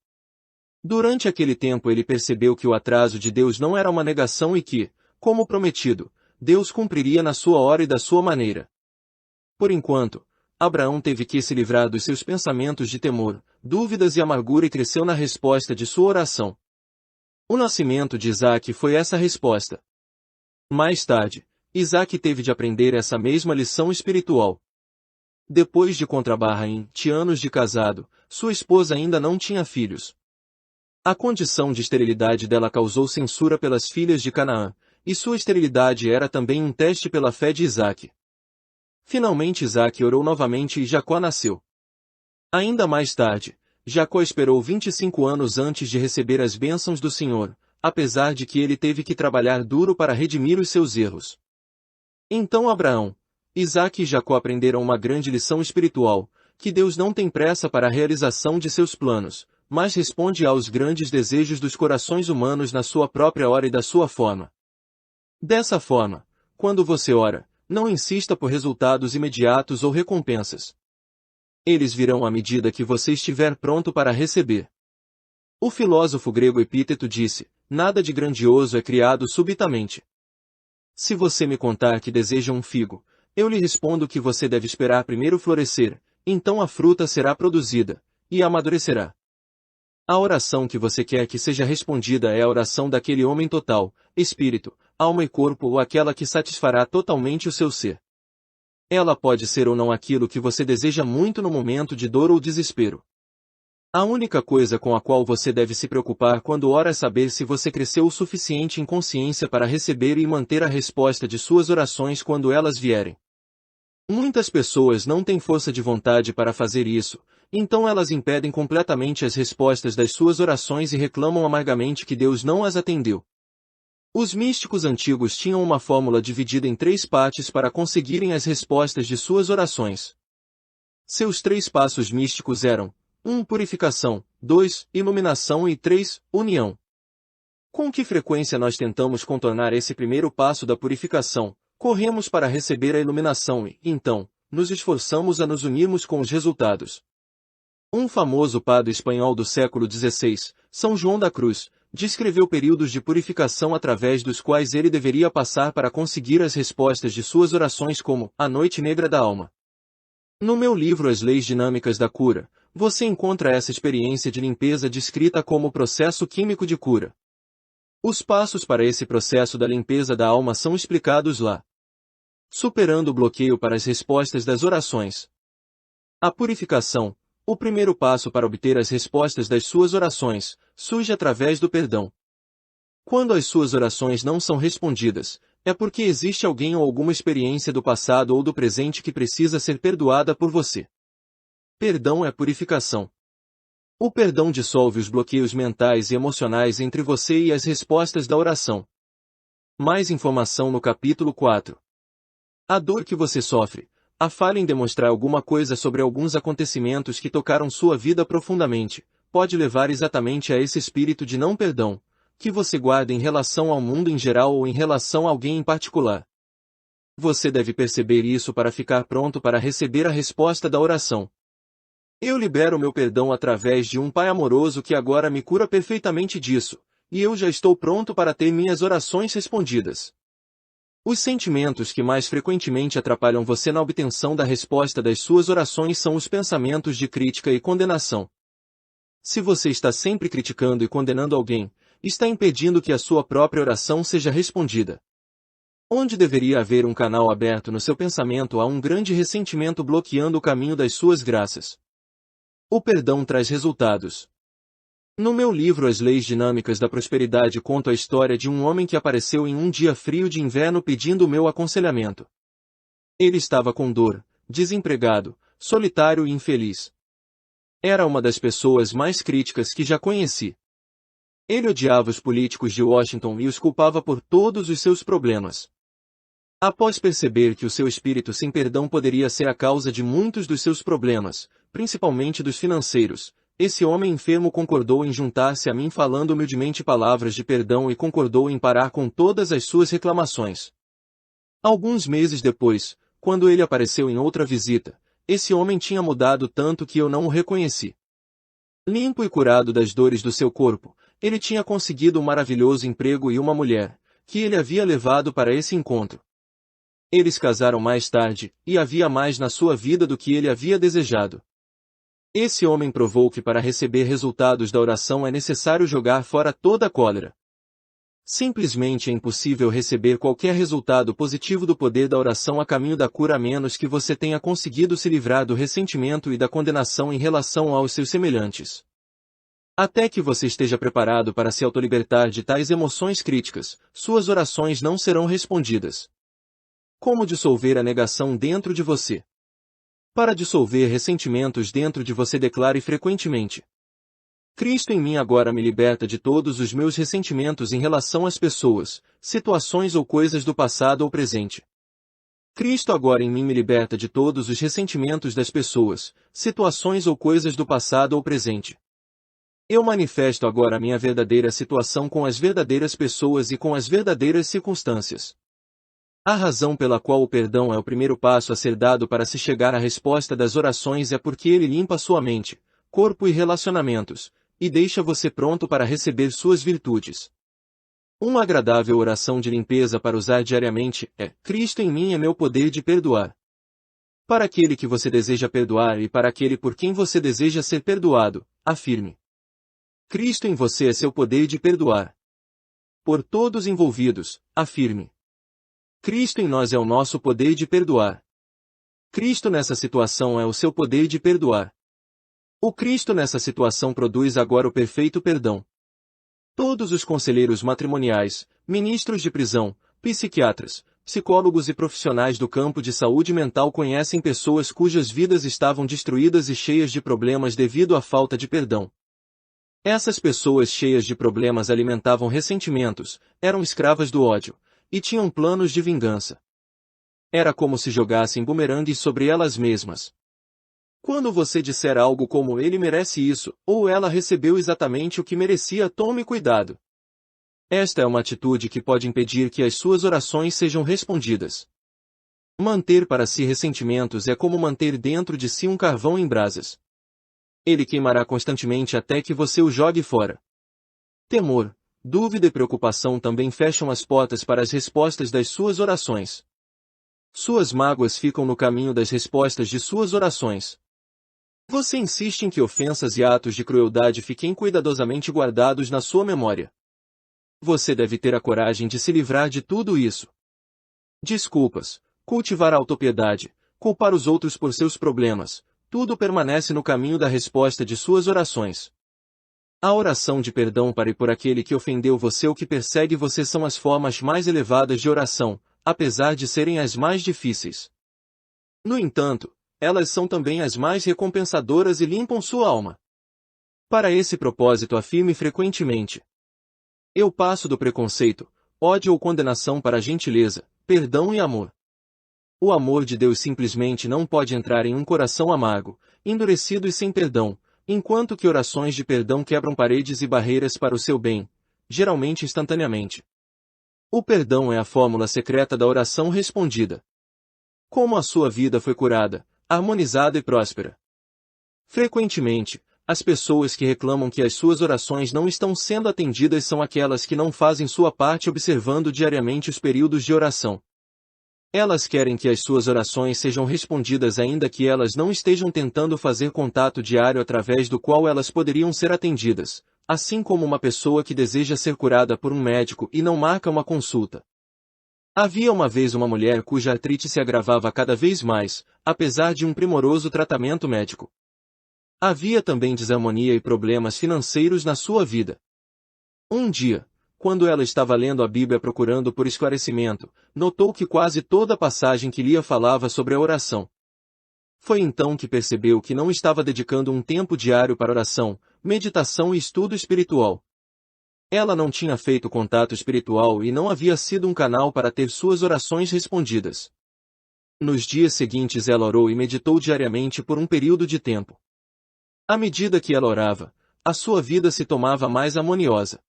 Durante aquele tempo ele percebeu que o atraso de Deus não era uma negação e que, como prometido, Deus cumpriria na sua hora e da sua maneira. Por enquanto, Abraão teve que se livrar dos seus pensamentos de temor, dúvidas e amargura e cresceu na resposta de sua oração. O nascimento de Isaque foi essa resposta. Mais tarde, Isaque teve de aprender essa mesma lição espiritual. Depois de anos de casado, sua esposa ainda não tinha filhos. A condição de esterilidade dela causou censura pelas filhas de Canaã, e sua esterilidade era também um teste pela fé de Isaque. Finalmente Isaque orou novamente e Jacó nasceu. Ainda mais tarde, Jacó esperou 25 anos antes de receber as bênçãos do Senhor, apesar de que ele teve que trabalhar duro para redimir os seus erros. Então Abraão, Isaque e Jacó aprenderam uma grande lição espiritual, que Deus não tem pressa para a realização de seus planos, mas responde aos grandes desejos dos corações humanos na sua própria hora e da sua forma. Dessa forma, quando você ora, não insista por resultados imediatos ou recompensas. Eles virão à medida que você estiver pronto para receber. O filósofo grego Epíteto disse, nada de grandioso é criado subitamente. Se você me contar que deseja um figo, eu lhe respondo que você deve esperar primeiro florescer, então a fruta será produzida, e amadurecerá. A oração que você quer que seja respondida é a oração daquele homem total, espírito, alma e corpo ou aquela que satisfará totalmente o seu ser. Ela pode ser ou não aquilo que você deseja muito no momento de dor ou desespero. A única coisa com a qual você deve se preocupar quando ora é saber se você cresceu o suficiente em consciência para receber e manter a resposta de suas orações quando elas vierem. Muitas pessoas não têm força de vontade para fazer isso, então elas impedem completamente as respostas das suas orações e reclamam amargamente que Deus não as atendeu. Os místicos antigos tinham uma fórmula dividida em 3 partes para conseguirem as respostas de suas orações. Seus 3 passos místicos eram: 1. Purificação, 2. Iluminação e 3. União. Com que frequência nós tentamos contornar esse primeiro passo da purificação, corremos para receber a iluminação e, então, nos esforçamos a nos unirmos com os resultados. Um famoso padre espanhol do século XVI, São João da Cruz, descreveu períodos de purificação através dos quais ele deveria passar para conseguir as respostas de suas orações como a noite negra da alma. No meu livro As Leis Dinâmicas da Cura, você encontra essa experiência de limpeza descrita como o processo químico de cura. Os passos para esse processo da limpeza da alma são explicados lá. Superando o bloqueio para as respostas das orações. A purificação, o primeiro passo para obter as respostas das suas orações, surge através do perdão. Quando as suas orações não são respondidas, é porque existe alguém ou alguma experiência do passado ou do presente que precisa ser perdoada por você. Perdão é purificação. O perdão dissolve os bloqueios mentais e emocionais entre você e as respostas da oração. Mais informação no capítulo 4. A dor que você sofre, a falha em demonstrar alguma coisa sobre alguns acontecimentos que tocaram sua vida profundamente, pode levar exatamente a esse espírito de não perdão, que você guarda em relação ao mundo em geral ou em relação a alguém em particular. Você deve perceber isso para ficar pronto para receber a resposta da oração. Eu libero meu perdão através de um Pai amoroso que agora me cura perfeitamente disso, e eu já estou pronto para ter minhas orações respondidas. Os sentimentos que mais frequentemente atrapalham você na obtenção da resposta das suas orações são os pensamentos de crítica e condenação. Se você está sempre criticando e condenando alguém, está impedindo que a sua própria oração seja respondida. Onde deveria haver um canal aberto no seu pensamento, há um grande ressentimento bloqueando o caminho das suas graças. O perdão traz resultados. No meu livro As Leis Dinâmicas da Prosperidade conto a história de um homem que apareceu em um dia frio de inverno pedindo o meu aconselhamento. Ele estava com dor, desempregado, solitário e infeliz. Era uma das pessoas mais críticas que já conheci. Ele odiava os políticos de Washington e os culpava por todos os seus problemas. Após perceber que o seu espírito sem perdão poderia ser a causa de muitos dos seus problemas, principalmente dos financeiros, esse homem enfermo concordou em juntar-se a mim falando humildemente palavras de perdão e concordou em parar com todas as suas reclamações. Alguns meses depois, quando ele apareceu em outra visita, esse homem tinha mudado tanto que eu não o reconheci. Limpo e curado das dores do seu corpo, ele tinha conseguido um maravilhoso emprego e uma mulher, que ele havia levado para esse encontro. Eles casaram mais tarde, e havia mais na sua vida do que ele havia desejado. Esse homem provou que para receber resultados da oração é necessário jogar fora toda a cólera. Simplesmente é impossível receber qualquer resultado positivo do poder da oração a caminho da cura a menos que você tenha conseguido se livrar do ressentimento e da condenação em relação aos seus semelhantes. Até que você esteja preparado para se autolibertar de tais emoções críticas, suas orações não serão respondidas. Como dissolver a negação dentro de você? Para dissolver ressentimentos dentro de você, declare frequentemente: Cristo em mim agora me liberta de todos os meus ressentimentos em relação às pessoas, situações ou coisas do passado ou presente. Cristo agora em mim me liberta de todos os ressentimentos das pessoas, situações ou coisas do passado ou presente. Eu manifesto agora a minha verdadeira situação com as verdadeiras pessoas e com as verdadeiras circunstâncias. A razão pela qual o perdão é o primeiro passo a ser dado para se chegar à resposta das orações é porque ele limpa sua mente, corpo e relacionamentos, e deixa você pronto para receber suas virtudes. Uma agradável oração de limpeza para usar diariamente é: Cristo em mim é meu poder de perdoar. Para aquele que você deseja perdoar e para aquele por quem você deseja ser perdoado, afirme: Cristo em você é seu poder de perdoar. Por todos envolvidos, afirme: Cristo em nós é o nosso poder de perdoar. Cristo nessa situação é o seu poder de perdoar. O Cristo nessa situação produz agora o perfeito perdão. Todos os conselheiros matrimoniais, ministros de prisão, psiquiatras, psicólogos e profissionais do campo de saúde mental conhecem pessoas cujas vidas estavam destruídas e cheias de problemas devido à falta de perdão. Essas pessoas cheias de problemas alimentavam ressentimentos, eram escravas do ódio, e tinham planos de vingança. Era como se jogassem bumerangues sobre elas mesmas. Quando você disser algo como ele merece isso, ou ela recebeu exatamente o que merecia, tome cuidado. Esta é uma atitude que pode impedir que as suas orações sejam respondidas. Manter para si ressentimentos é como manter dentro de si um carvão em brasas. Ele queimará constantemente até que você o jogue fora. Temor, dúvida e preocupação também fecham as portas para as respostas das suas orações. Suas mágoas ficam no caminho das respostas de suas orações. Você insiste em que ofensas e atos de crueldade fiquem cuidadosamente guardados na sua memória. Você deve ter a coragem de se livrar de tudo isso. Desculpas, cultivar a autopiedade, culpar os outros por seus problemas, tudo permanece no caminho da resposta de suas orações. A oração de perdão para e por aquele que ofendeu você ou que persegue você são as formas mais elevadas de oração, apesar de serem as mais difíceis. No entanto, elas são também as mais recompensadoras e limpam sua alma. Para esse propósito afirme frequentemente: eu passo do preconceito, ódio ou condenação para a gentileza, perdão e amor. O amor de Deus simplesmente não pode entrar em um coração amargo, endurecido e sem perdão, enquanto que orações de perdão quebram paredes e barreiras para o seu bem, geralmente instantaneamente. O perdão é a fórmula secreta da oração respondida. Como a sua vida foi curada, harmonizada e próspera. Frequentemente, as pessoas que reclamam que as suas orações não estão sendo atendidas são aquelas que não fazem sua parte observando diariamente os períodos de oração. Elas querem que as suas orações sejam respondidas ainda que elas não estejam tentando fazer contato diário através do qual elas poderiam ser atendidas, assim como uma pessoa que deseja ser curada por um médico e não marca uma consulta. Havia uma vez uma mulher cuja artrite se agravava cada vez mais, apesar de um primoroso tratamento médico. Havia também desarmonia e problemas financeiros na sua vida. Um dia, quando ela estava lendo a Bíblia procurando por esclarecimento, notou que quase toda a passagem que lia falava sobre a oração. Foi então que percebeu que não estava dedicando um tempo diário para oração, meditação e estudo espiritual. Ela não tinha feito contato espiritual e não havia sido um canal para ter suas orações respondidas. Nos dias seguintes ela orou e meditou diariamente por um período de tempo. À medida que ela orava, a sua vida se tomava mais harmoniosa.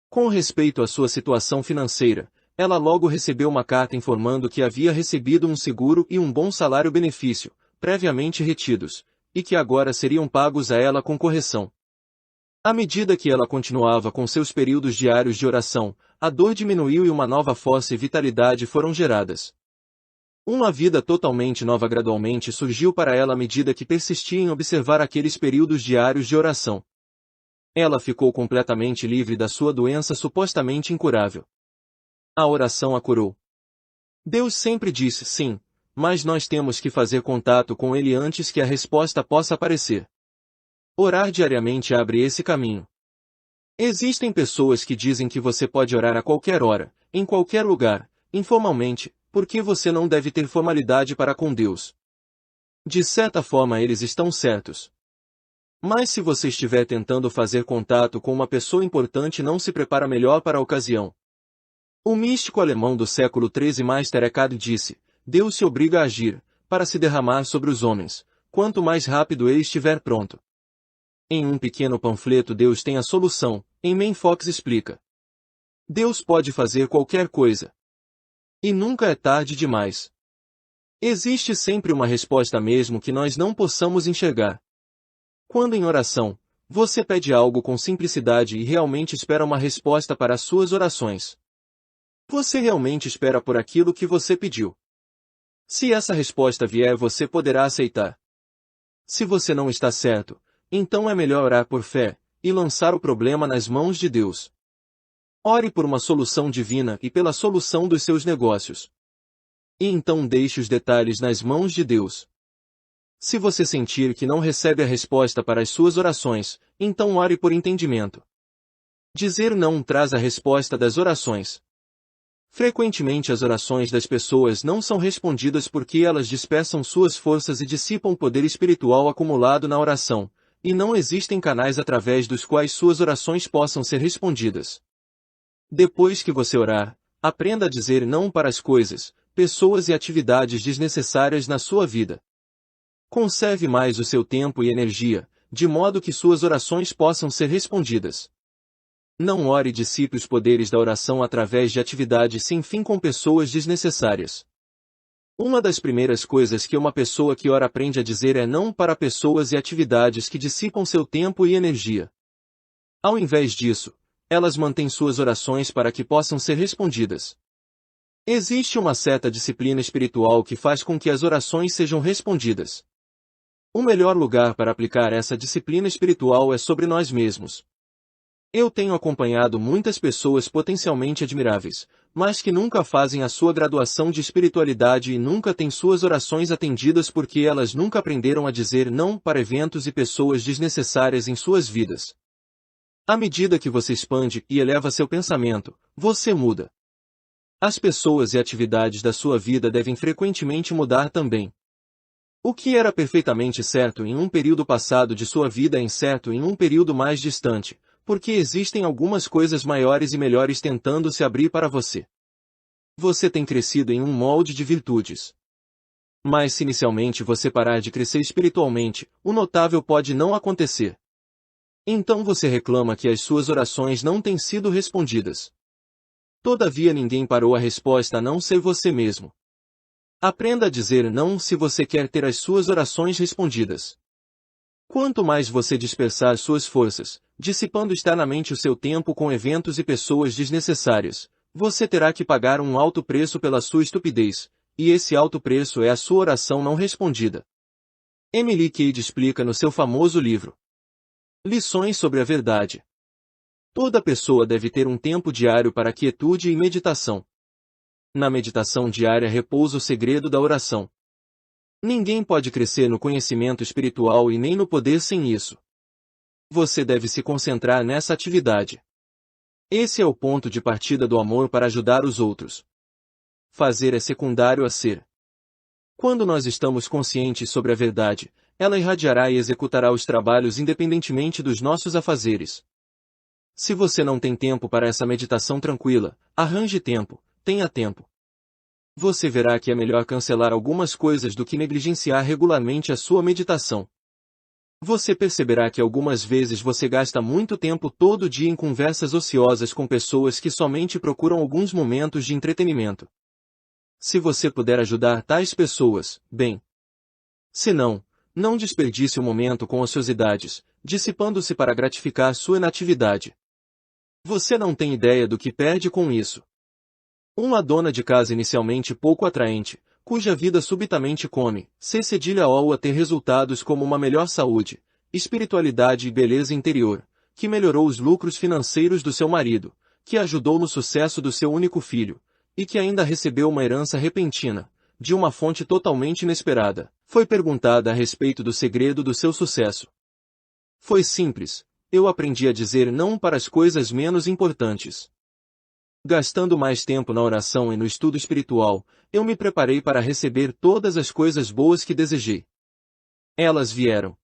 Com respeito à sua situação financeira, ela logo recebeu uma carta informando que havia recebido um seguro e um bom salário-benefício, previamente retidos, e que agora seriam pagos a ela com correção. À medida que ela continuava com seus períodos diários de oração, a dor diminuiu e uma nova força e vitalidade foram geradas. Uma vida totalmente nova gradualmente surgiu para ela à medida que persistia em observar aqueles períodos diários de oração. Ela ficou completamente livre da sua doença supostamente incurável. A oração a curou. Deus sempre disse sim, mas nós temos que fazer contato com Ele antes que a resposta possa aparecer. Orar diariamente abre esse caminho. Existem pessoas que dizem que você pode orar a qualquer hora, em qualquer lugar, informalmente, porque você não deve ter formalidade para com Deus. De certa forma eles estão certos. Mas se você estiver tentando fazer contato com uma pessoa importante, não se prepara melhor para a ocasião. O místico alemão do século XIII Meister Eckhart disse: Deus se obriga a agir, para se derramar sobre os homens, quanto mais rápido ele estiver pronto. Em um pequeno panfleto Deus tem a solução, em Man Fox explica. Deus pode fazer qualquer coisa. E nunca é tarde demais. Existe sempre uma resposta mesmo que nós não possamos enxergar. Quando em oração, você pede algo com simplicidade e realmente espera uma resposta para as suas orações. Você realmente espera por aquilo que você pediu. Se essa resposta vier, você poderá aceitar. Se você não está certo, então é melhor orar por fé, e lançar o problema nas mãos de Deus. Ore por uma solução divina e pela solução dos seus negócios. E então deixe os detalhes nas mãos de Deus. Se você sentir que não recebe a resposta para as suas orações, então ore por entendimento. Dizer não traz a resposta das orações. Frequentemente as orações das pessoas não são respondidas porque elas dispersam suas forças e dissipam o poder espiritual acumulado na oração, e não existem canais através dos quais suas orações possam ser respondidas. Depois que você orar, aprenda a dizer não para as coisas, pessoas e atividades desnecessárias na sua vida. Conserve mais o seu tempo e energia, de modo que suas orações possam ser respondidas. Não ore e dissipe os poderes da oração através de atividades sem fim com pessoas desnecessárias. Uma das primeiras coisas que uma pessoa que ora aprende a dizer é não para pessoas e atividades que dissipam seu tempo e energia. Ao invés disso, elas mantêm suas orações para que possam ser respondidas. Existe uma certa disciplina espiritual que faz com que as orações sejam respondidas. O melhor lugar para aplicar essa disciplina espiritual é sobre nós mesmos. Eu tenho acompanhado muitas pessoas potencialmente admiráveis, mas que nunca fazem a sua graduação de espiritualidade e nunca têm suas orações atendidas porque elas nunca aprenderam a dizer não para eventos e pessoas desnecessárias em suas vidas. À medida que você expande e eleva seu pensamento, você muda. As pessoas e atividades da sua vida devem frequentemente mudar também. O que era perfeitamente certo em um período passado de sua vida é incerto em um período mais distante, porque existem algumas coisas maiores e melhores tentando se abrir para você. Você tem crescido em um molde de virtudes. Mas se inicialmente você parar de crescer espiritualmente, o notável pode não acontecer. Então você reclama que as suas orações não têm sido respondidas. Todavia ninguém parou a resposta a não ser você mesmo. Aprenda a dizer não se você quer ter as suas orações respondidas. Quanto mais você dispersar suas forças, dissipando externamente o seu tempo com eventos e pessoas desnecessárias, você terá que pagar um alto preço pela sua estupidez, e esse alto preço é a sua oração não respondida. Emily Cade explica no seu famoso livro Lições sobre a Verdade. Toda pessoa deve ter um tempo diário para quietude e meditação. Na meditação diária repousa o segredo da oração. Ninguém pode crescer no conhecimento espiritual e nem no poder sem isso. Você deve se concentrar nessa atividade. Esse é o ponto de partida do amor para ajudar os outros. Fazer é secundário a ser. Quando nós estamos conscientes sobre a verdade, ela irradiará e executará os trabalhos independentemente dos nossos afazeres. Se você não tem tempo para essa meditação tranquila, arranje tempo, tenha tempo. Você verá que é melhor cancelar algumas coisas do que negligenciar regularmente a sua meditação. Você perceberá que algumas vezes você gasta muito tempo todo dia em conversas ociosas com pessoas que somente procuram alguns momentos de entretenimento. Se você puder ajudar tais pessoas, bem. Se não, não desperdice o momento com ociosidades, dissipando-se para gratificar sua inatividade. Você não tem ideia do que perde com isso. Uma dona de casa inicialmente pouco atraente, cuja vida subitamente se cedilha ao a ter resultados como uma melhor saúde, espiritualidade e beleza interior, que melhorou os lucros financeiros do seu marido, que ajudou no sucesso do seu único filho, e que ainda recebeu uma herança repentina, de uma fonte totalmente inesperada, foi perguntada a respeito do segredo do seu sucesso. Foi simples, eu aprendi a dizer não para as coisas menos importantes. Gastando mais tempo na oração e no estudo espiritual, eu me preparei para receber todas as coisas boas que desejei. Elas vieram.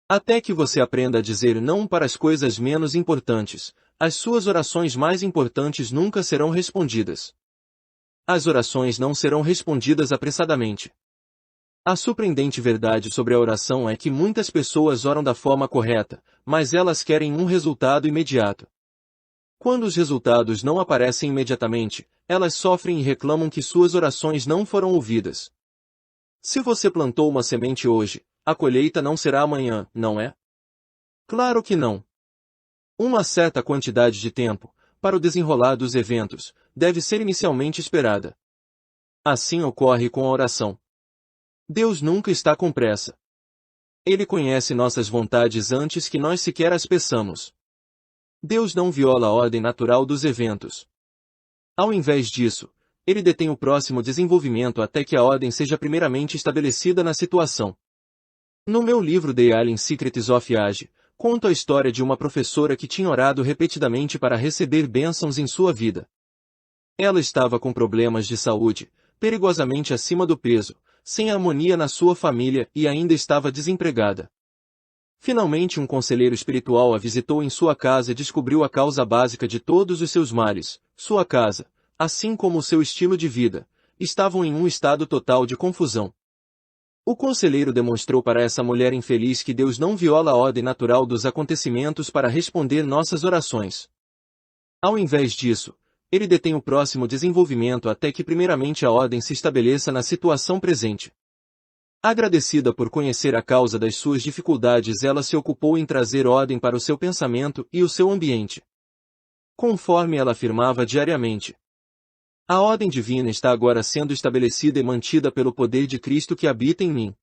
Até que você aprenda a dizer não para as coisas menos importantes, as suas orações mais importantes nunca serão respondidas. As orações não serão respondidas apressadamente. A surpreendente verdade sobre a oração é que muitas pessoas oram da forma correta, mas elas querem um resultado imediato. Quando os resultados não aparecem imediatamente, elas sofrem e reclamam que suas orações não foram ouvidas. Se você plantou uma semente hoje, a colheita não será amanhã, não é? Claro que não. Uma certa quantidade de tempo, para o desenrolar dos eventos, deve ser inicialmente esperada. Assim ocorre com a oração. Deus nunca está com pressa. Ele conhece nossas vontades antes que nós sequer as peçamos. Deus não viola a ordem natural dos eventos. Ao invés disso, ele detém o próximo desenvolvimento até que a ordem seja primeiramente estabelecida na situação. No meu livro The Alien Secrets of Age, conto a história de uma professora que tinha orado repetidamente para receber bênçãos em sua vida. Ela estava com problemas de saúde, perigosamente acima do peso, sem harmonia na sua família e ainda estava desempregada. Finalmente um conselheiro espiritual a visitou em sua casa e descobriu a causa básica de todos os seus males. Sua casa, assim como o seu estilo de vida, estavam em um estado total de confusão. O conselheiro demonstrou para essa mulher infeliz que Deus não viola a ordem natural dos acontecimentos para responder nossas orações. Ao invés disso, ele detém o próximo desenvolvimento até que primeiramente a ordem se estabeleça na situação presente. Agradecida por conhecer a causa das suas dificuldades, ela se ocupou em trazer ordem para o seu pensamento e o seu ambiente. Conforme ela afirmava diariamente, a ordem divina está agora sendo estabelecida e mantida pelo poder de Cristo que habita em mim.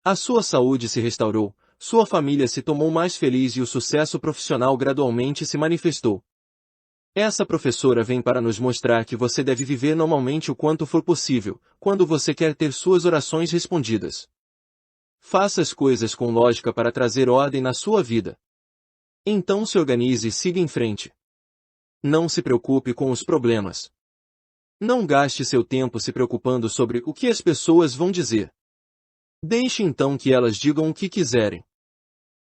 A sua saúde se restaurou, sua família se tornou mais feliz e o sucesso profissional gradualmente se manifestou. Essa professora vem para nos mostrar que você deve viver normalmente o quanto for possível, quando você quer ter suas orações respondidas. Faça as coisas com lógica para trazer ordem na sua vida. Então se organize e siga em frente. Não se preocupe com os problemas. Não gaste seu tempo se preocupando sobre o que as pessoas vão dizer. Deixe então que elas digam o que quiserem.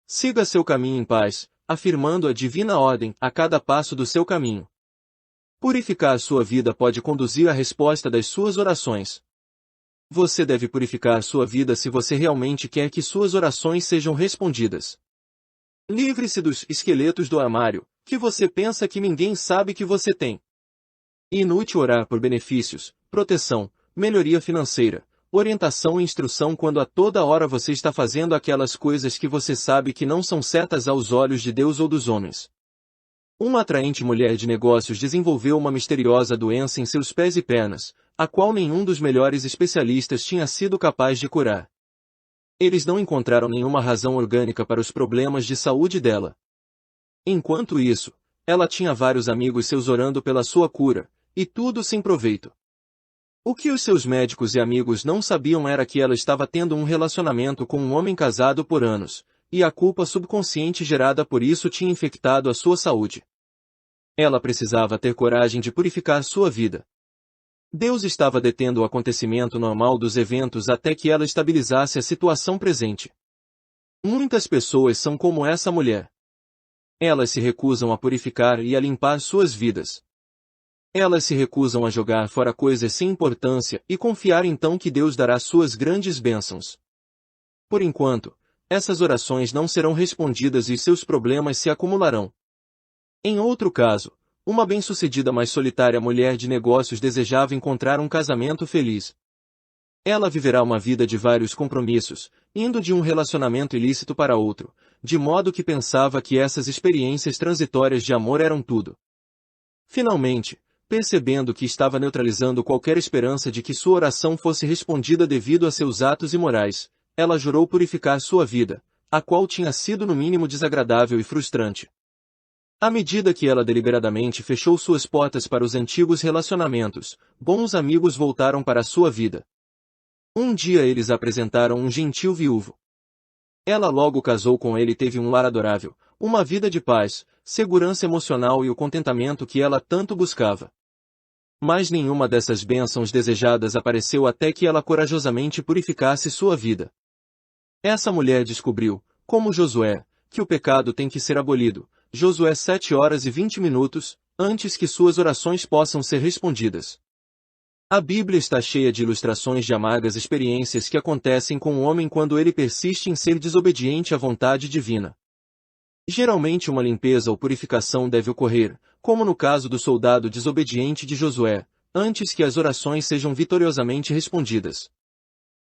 Siga seu caminho em paz, afirmando a divina ordem a cada passo do seu caminho. Purificar sua vida pode conduzir à resposta das suas orações. Você deve purificar sua vida se você realmente quer que suas orações sejam respondidas. Livre-se dos esqueletos do armário, que você pensa que ninguém sabe que você tem. Inútil orar por benefícios, proteção, melhoria financeira, orientação e instrução quando a toda hora você está fazendo aquelas coisas que você sabe que não são certas aos olhos de Deus ou dos homens. Uma atraente mulher de negócios desenvolveu uma misteriosa doença em seus pés e pernas, a qual nenhum dos melhores especialistas tinha sido capaz de curar. Eles não encontraram nenhuma razão orgânica para os problemas de saúde dela. Enquanto isso, ela tinha vários amigos seus orando pela sua cura, e tudo sem proveito. O que os seus médicos e amigos não sabiam era que ela estava tendo um relacionamento com um homem casado por anos, e a culpa subconsciente gerada por isso tinha infectado a sua saúde. Ela precisava ter coragem de purificar sua vida. Deus estava detendo o acontecimento normal dos eventos até que ela estabilizasse a situação presente. Muitas pessoas são como essa mulher. Elas se recusam a purificar e a limpar suas vidas. Elas se recusam a jogar fora coisas sem importância e confiar então que Deus dará suas grandes bênçãos. Por enquanto, essas orações não serão respondidas e seus problemas se acumularão. Em outro caso, uma bem-sucedida mas solitária mulher de negócios desejava encontrar um casamento feliz. Ela viverá uma vida de vários compromissos, indo de um relacionamento ilícito para outro, de modo que pensava que essas experiências transitórias de amor eram tudo. Finalmente, percebendo que estava neutralizando qualquer esperança de que sua oração fosse respondida devido a seus atos imorais, ela jurou purificar sua vida, a qual tinha sido no mínimo desagradável e frustrante. À medida que ela deliberadamente fechou suas portas para os antigos relacionamentos, bons amigos voltaram para sua vida. Um dia eles apresentaram um gentil viúvo. Ela logo casou com ele e teve um lar adorável, uma vida de paz, segurança emocional e o contentamento que ela tanto buscava. Mas nenhuma dessas bênçãos desejadas apareceu até que ela corajosamente purificasse sua vida. Essa mulher descobriu, como Josué, que o pecado tem que ser abolido, Josué 7h20, antes que suas orações possam ser respondidas. A Bíblia está cheia de ilustrações de amargas experiências que acontecem com o homem quando ele persiste em ser desobediente à vontade divina. Geralmente uma limpeza ou purificação deve ocorrer, como no caso do soldado desobediente de Josué, antes que as orações sejam vitoriosamente respondidas.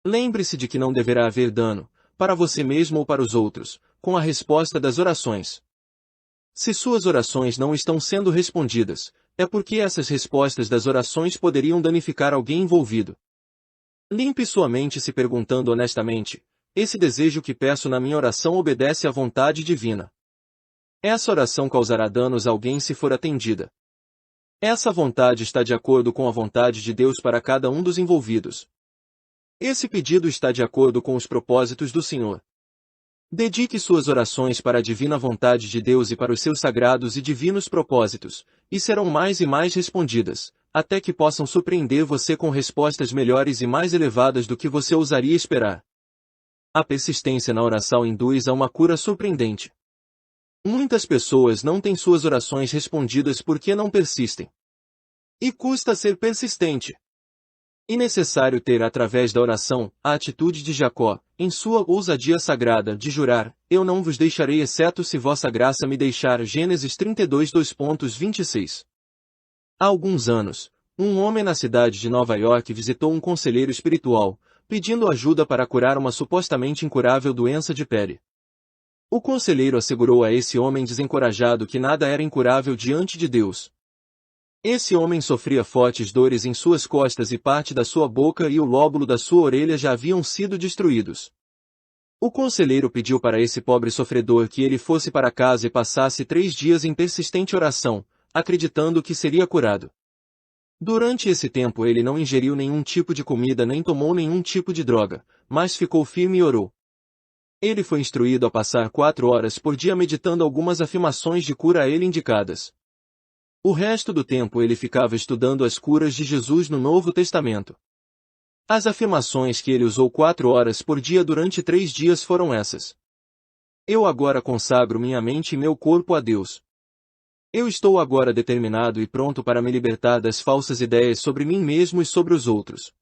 Lembre-se de que não deverá haver dano, para você mesmo ou para os outros, com a resposta das orações. Se suas orações não estão sendo respondidas, é porque essas respostas das orações poderiam danificar alguém envolvido. Limpe sua mente se perguntando honestamente: esse desejo que peço na minha oração obedece à vontade divina? Essa oração causará danos a alguém se for atendida? Essa vontade está de acordo com a vontade de Deus para cada um dos envolvidos? Esse pedido está de acordo com os propósitos do Senhor? Dedique suas orações para a divina vontade de Deus e para os seus sagrados e divinos propósitos, e serão mais e mais respondidas, até que possam surpreender você com respostas melhores e mais elevadas do que você ousaria esperar. A persistência na oração induz a uma cura surpreendente. Muitas pessoas não têm suas orações respondidas porque não persistem. E custa ser persistente. É necessário ter, através da oração, a atitude de Jacó, em sua ousadia sagrada, de jurar: eu não vos deixarei exceto se vossa graça me deixar. Gênesis 32, 2.26. Há alguns anos, um homem na cidade de Nova York visitou um conselheiro espiritual, pedindo ajuda para curar uma supostamente incurável doença de pele. O conselheiro assegurou a esse homem desencorajado que nada era incurável diante de Deus. Esse homem sofria fortes dores em suas costas e parte da sua boca e o lóbulo da sua orelha já haviam sido destruídos. O conselheiro pediu para esse pobre sofredor que ele fosse para casa e passasse 3 dias em persistente oração, acreditando que seria curado. Durante esse tempo ele não ingeriu nenhum tipo de comida nem tomou nenhum tipo de droga, mas ficou firme e orou. Ele foi instruído a passar 4 horas por dia meditando algumas afirmações de cura a ele indicadas. O resto do tempo ele ficava estudando as curas de Jesus no Novo Testamento. As afirmações que ele usou 4 horas por dia durante 3 dias foram essas: eu agora consagro minha mente e meu corpo a Deus. Eu estou agora determinado e pronto para me libertar das falsas ideias sobre mim mesmo e sobre os outros.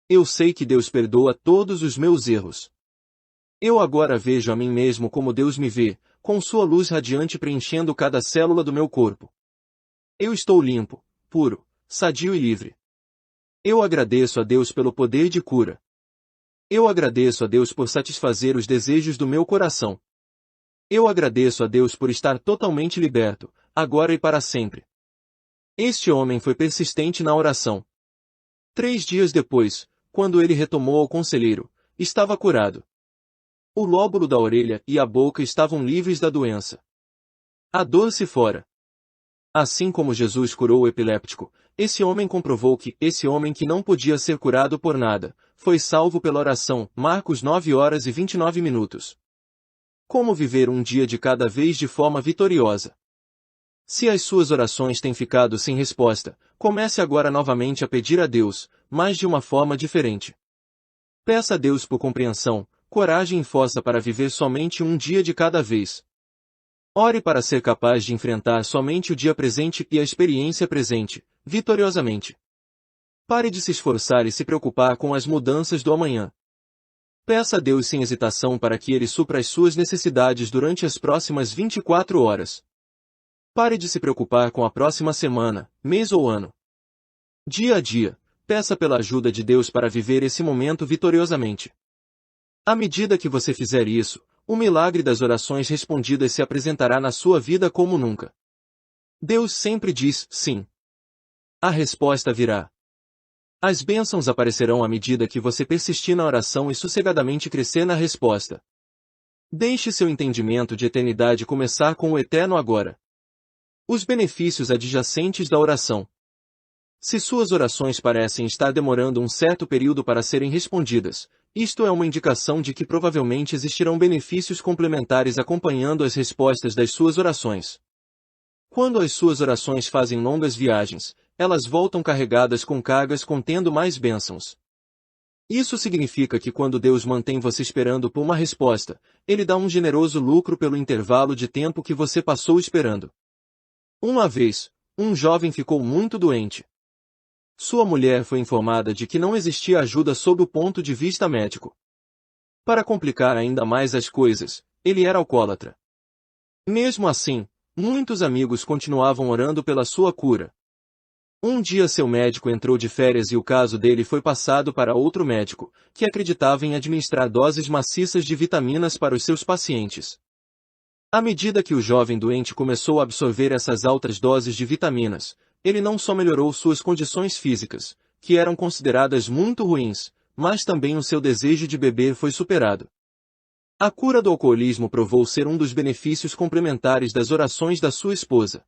Eu sei que Deus perdoa todos os meus erros. Eu agora vejo a mim mesmo como Deus me vê, com sua luz radiante preenchendo cada célula do meu corpo. Eu estou limpo, puro, sadio e livre. Eu agradeço a Deus pelo poder de cura. Eu agradeço a Deus por satisfazer os desejos do meu coração. Eu agradeço a Deus por estar totalmente liberto, agora e para sempre. Este homem foi persistente na oração. 3 dias depois, quando ele retomou ao conselheiro, estava curado. O lóbulo da orelha e a boca estavam livres da doença. A dor se fora. Assim como Jesus curou o epiléptico, esse homem comprovou que esse homem que não podia ser curado por nada, foi salvo pela oração. Marcos 9 horas e 29 minutos. Como viver um dia de cada vez de forma vitoriosa? Se as suas orações têm ficado sem resposta, comece agora novamente a pedir a Deus, mas de uma forma diferente. Peça a Deus por compreensão, coragem e força para viver somente um dia de cada vez. Ore para ser capaz de enfrentar somente o dia presente e a experiência presente, vitoriosamente. Pare de se esforçar e se preocupar com as mudanças do amanhã. Peça a Deus sem hesitação para que Ele supra as suas necessidades durante as próximas 24 horas. Pare de se preocupar com a próxima semana, mês ou ano. Dia a dia, peça pela ajuda de Deus para viver esse momento vitoriosamente. À medida que você fizer isso, o milagre das orações respondidas se apresentará na sua vida como nunca. Deus sempre diz sim. A resposta virá. As bênçãos aparecerão à medida que você persistir na oração e sossegadamente crescer na resposta. Deixe seu entendimento de eternidade começar com o eterno agora. Os benefícios adjacentes da oração. Se suas orações parecem estar demorando um certo período para serem respondidas, isto é uma indicação de que provavelmente existirão benefícios complementares acompanhando as respostas das suas orações. Quando as suas orações fazem longas viagens, elas voltam carregadas com cargas contendo mais bênçãos. Isso significa que quando Deus mantém você esperando por uma resposta, Ele dá um generoso lucro pelo intervalo de tempo que você passou esperando. Uma vez, um jovem ficou muito doente. Sua mulher foi informada de que não existia ajuda sob o ponto de vista médico. Para complicar ainda mais as coisas, ele era alcoólatra. Mesmo assim, muitos amigos continuavam orando pela sua cura. Um dia seu médico entrou de férias e o caso dele foi passado para outro médico, que acreditava em administrar doses maciças de vitaminas para os seus pacientes. À medida que o jovem doente começou a absorver essas altas doses de vitaminas, ele não só melhorou suas condições físicas, que eram consideradas muito ruins, mas também o seu desejo de beber foi superado. A cura do alcoolismo provou ser um dos benefícios complementares das orações da sua esposa.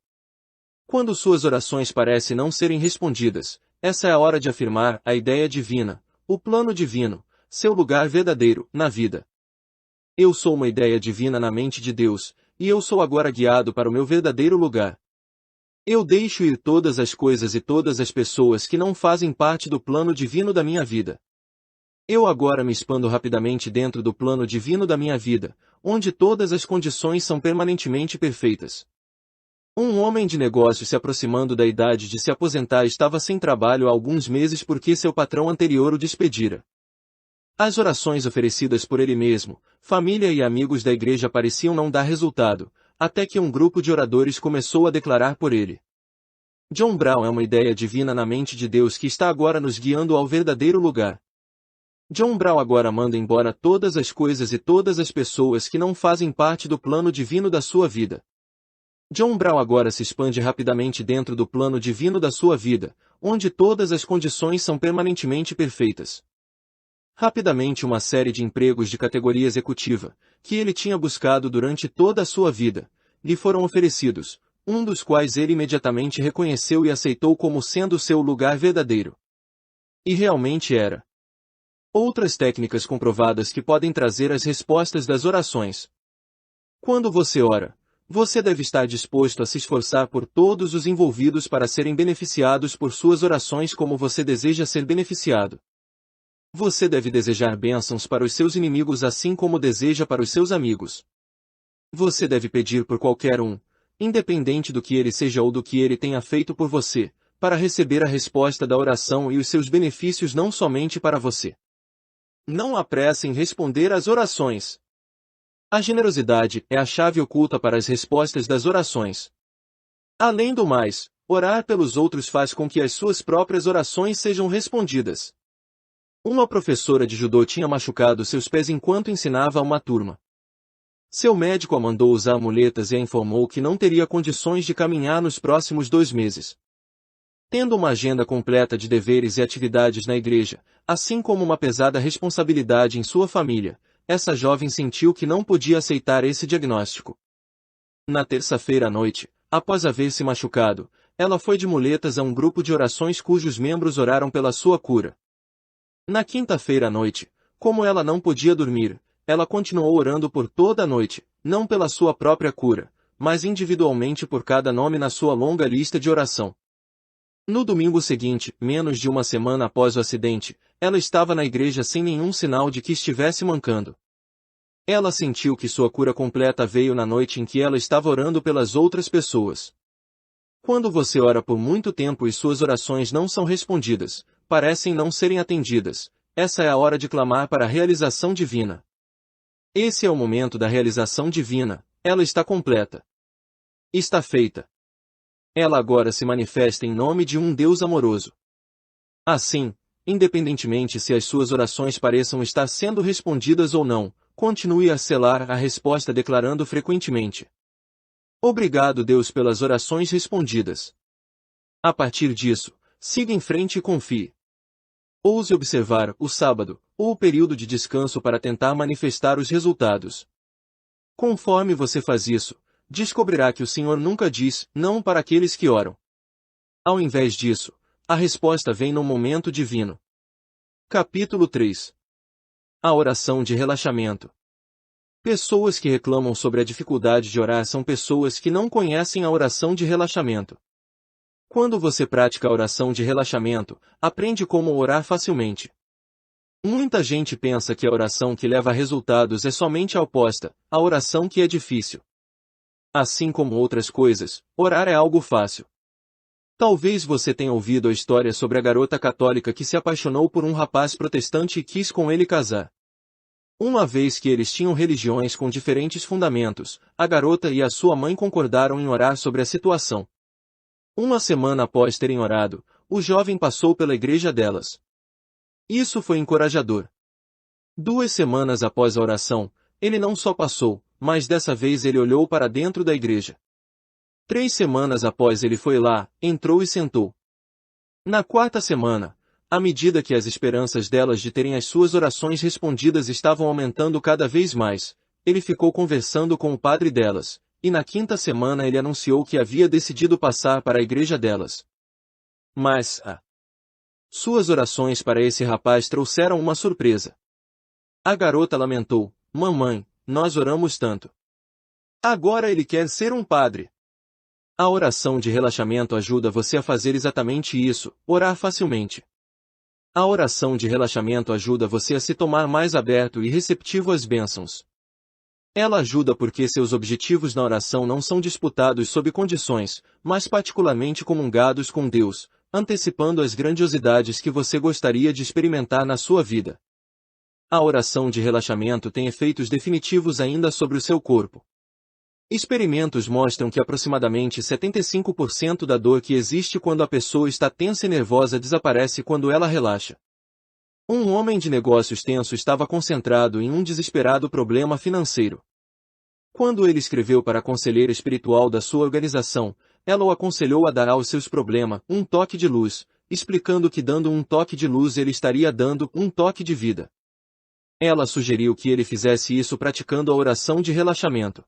Quando suas orações parecem não serem respondidas, essa é a hora de afirmar a ideia divina, o plano divino, seu lugar verdadeiro na vida. Eu sou uma ideia divina na mente de Deus, e eu sou agora guiado para o meu verdadeiro lugar. Eu deixo ir todas as coisas e todas as pessoas que não fazem parte do plano divino da minha vida. Eu agora me expando rapidamente dentro do plano divino da minha vida, onde todas as condições são permanentemente perfeitas. Um homem de negócios se aproximando da idade de se aposentar estava sem trabalho há alguns meses porque seu patrão anterior o despedira. As orações oferecidas por ele mesmo, família e amigos da igreja pareciam não dar resultado, até que um grupo de oradores começou a declarar por ele. John Brown é uma ideia divina na mente de Deus que está agora nos guiando ao verdadeiro lugar. John Brown agora manda embora todas as coisas e todas as pessoas que não fazem parte do plano divino da sua vida. John Brown agora se expande rapidamente dentro do plano divino da sua vida, onde todas as condições são permanentemente perfeitas. Rapidamente uma série de empregos de categoria executiva, que ele tinha buscado durante toda a sua vida, lhe foram oferecidos, um dos quais ele imediatamente reconheceu e aceitou como sendo seu lugar verdadeiro. E realmente era. Outras técnicas comprovadas que podem trazer as respostas das orações. Quando você ora, você deve estar disposto a se esforçar por todos os envolvidos para serem beneficiados por suas orações como você deseja ser beneficiado. Você deve desejar bênçãos para os seus inimigos assim como deseja para os seus amigos. Você deve pedir por qualquer um, independente do que ele seja ou do que ele tenha feito por você, para receber a resposta da oração e os seus benefícios não somente para você. Não apresse em responder às orações. A generosidade é a chave oculta para as respostas das orações. Além do mais, orar pelos outros faz com que as suas próprias orações sejam respondidas. Uma professora de judô tinha machucado seus pés enquanto ensinava a uma turma. Seu médico a mandou usar muletas e a informou que não teria condições de caminhar nos próximos 2 meses. Tendo uma agenda completa de deveres e atividades na igreja, assim como uma pesada responsabilidade em sua família, essa jovem sentiu que não podia aceitar esse diagnóstico. Na terça-feira à noite, após haver se machucado, ela foi de muletas a um grupo de orações cujos membros oraram pela sua cura. Na quinta-feira à noite, como ela não podia dormir, ela continuou orando por toda a noite, não pela sua própria cura, mas individualmente por cada nome na sua longa lista de oração. No domingo seguinte, menos de uma semana após o acidente, ela estava na igreja sem nenhum sinal de que estivesse mancando. Ela sentiu que sua cura completa veio na noite em que ela estava orando pelas outras pessoas. Quando você ora por muito tempo e suas orações não são respondidas, parecem não serem atendidas, essa é a hora de clamar para a realização divina. Esse é o momento da realização divina, ela está completa. Está feita. Ela agora se manifesta em nome de um Deus amoroso. Assim, independentemente se as suas orações pareçam estar sendo respondidas ou não, continue a selar a resposta declarando frequentemente: Obrigado, Deus, pelas orações respondidas. A partir disso, siga em frente e confie. Ouse observar o sábado, ou o período de descanso para tentar manifestar os resultados. Conforme você faz isso, descobrirá que o Senhor nunca diz não para aqueles que oram. Ao invés disso, a resposta vem num momento divino. Capítulo 3. A oração de relaxamento. Pessoas que reclamam sobre a dificuldade de orar são pessoas que não conhecem a oração de relaxamento. Quando você pratica a oração de relaxamento, aprende como orar facilmente. Muita gente pensa que a oração que leva a resultados é somente a oposta, a oração que é difícil. Assim como outras coisas, orar é algo fácil. Talvez você tenha ouvido a história sobre a garota católica que se apaixonou por um rapaz protestante e quis com ele casar. Uma vez que eles tinham religiões com diferentes fundamentos, a garota e a sua mãe concordaram em orar sobre a situação. Uma semana após terem orado, o jovem passou pela igreja delas. Isso foi encorajador. 2 semanas após a oração, ele não só passou, mas dessa vez ele olhou para dentro da igreja. 3 semanas após ele foi lá, entrou e sentou. Na 4ª semana, à medida que as esperanças delas de terem as suas orações respondidas estavam aumentando cada vez mais, ele ficou conversando com o padre delas, e na 5ª semana ele anunciou que havia decidido passar para a igreja delas. Mas, suas orações para esse rapaz trouxeram uma surpresa. A garota lamentou: Mamãe, nós oramos tanto. Agora ele quer ser um padre. A oração de relaxamento ajuda você a fazer exatamente isso, orar facilmente. A oração de relaxamento ajuda você a se tomar mais aberto e receptivo às bênçãos. Ela ajuda porque seus objetivos na oração não são disputados sob condições, mas particularmente comungados com Deus, antecipando as grandiosidades que você gostaria de experimentar na sua vida. A oração de relaxamento tem efeitos definitivos ainda sobre o seu corpo. Experimentos mostram que aproximadamente 75% da dor que existe quando a pessoa está tensa e nervosa desaparece quando ela relaxa. Um homem de negócios tenso estava concentrado em um desesperado problema financeiro. Quando ele escreveu para a conselheira espiritual da sua organização, ela o aconselhou a dar aos seus problemas um toque de luz, explicando que dando um toque de luz ele estaria dando um toque de vida. Ela sugeriu que ele fizesse isso praticando a oração de relaxamento.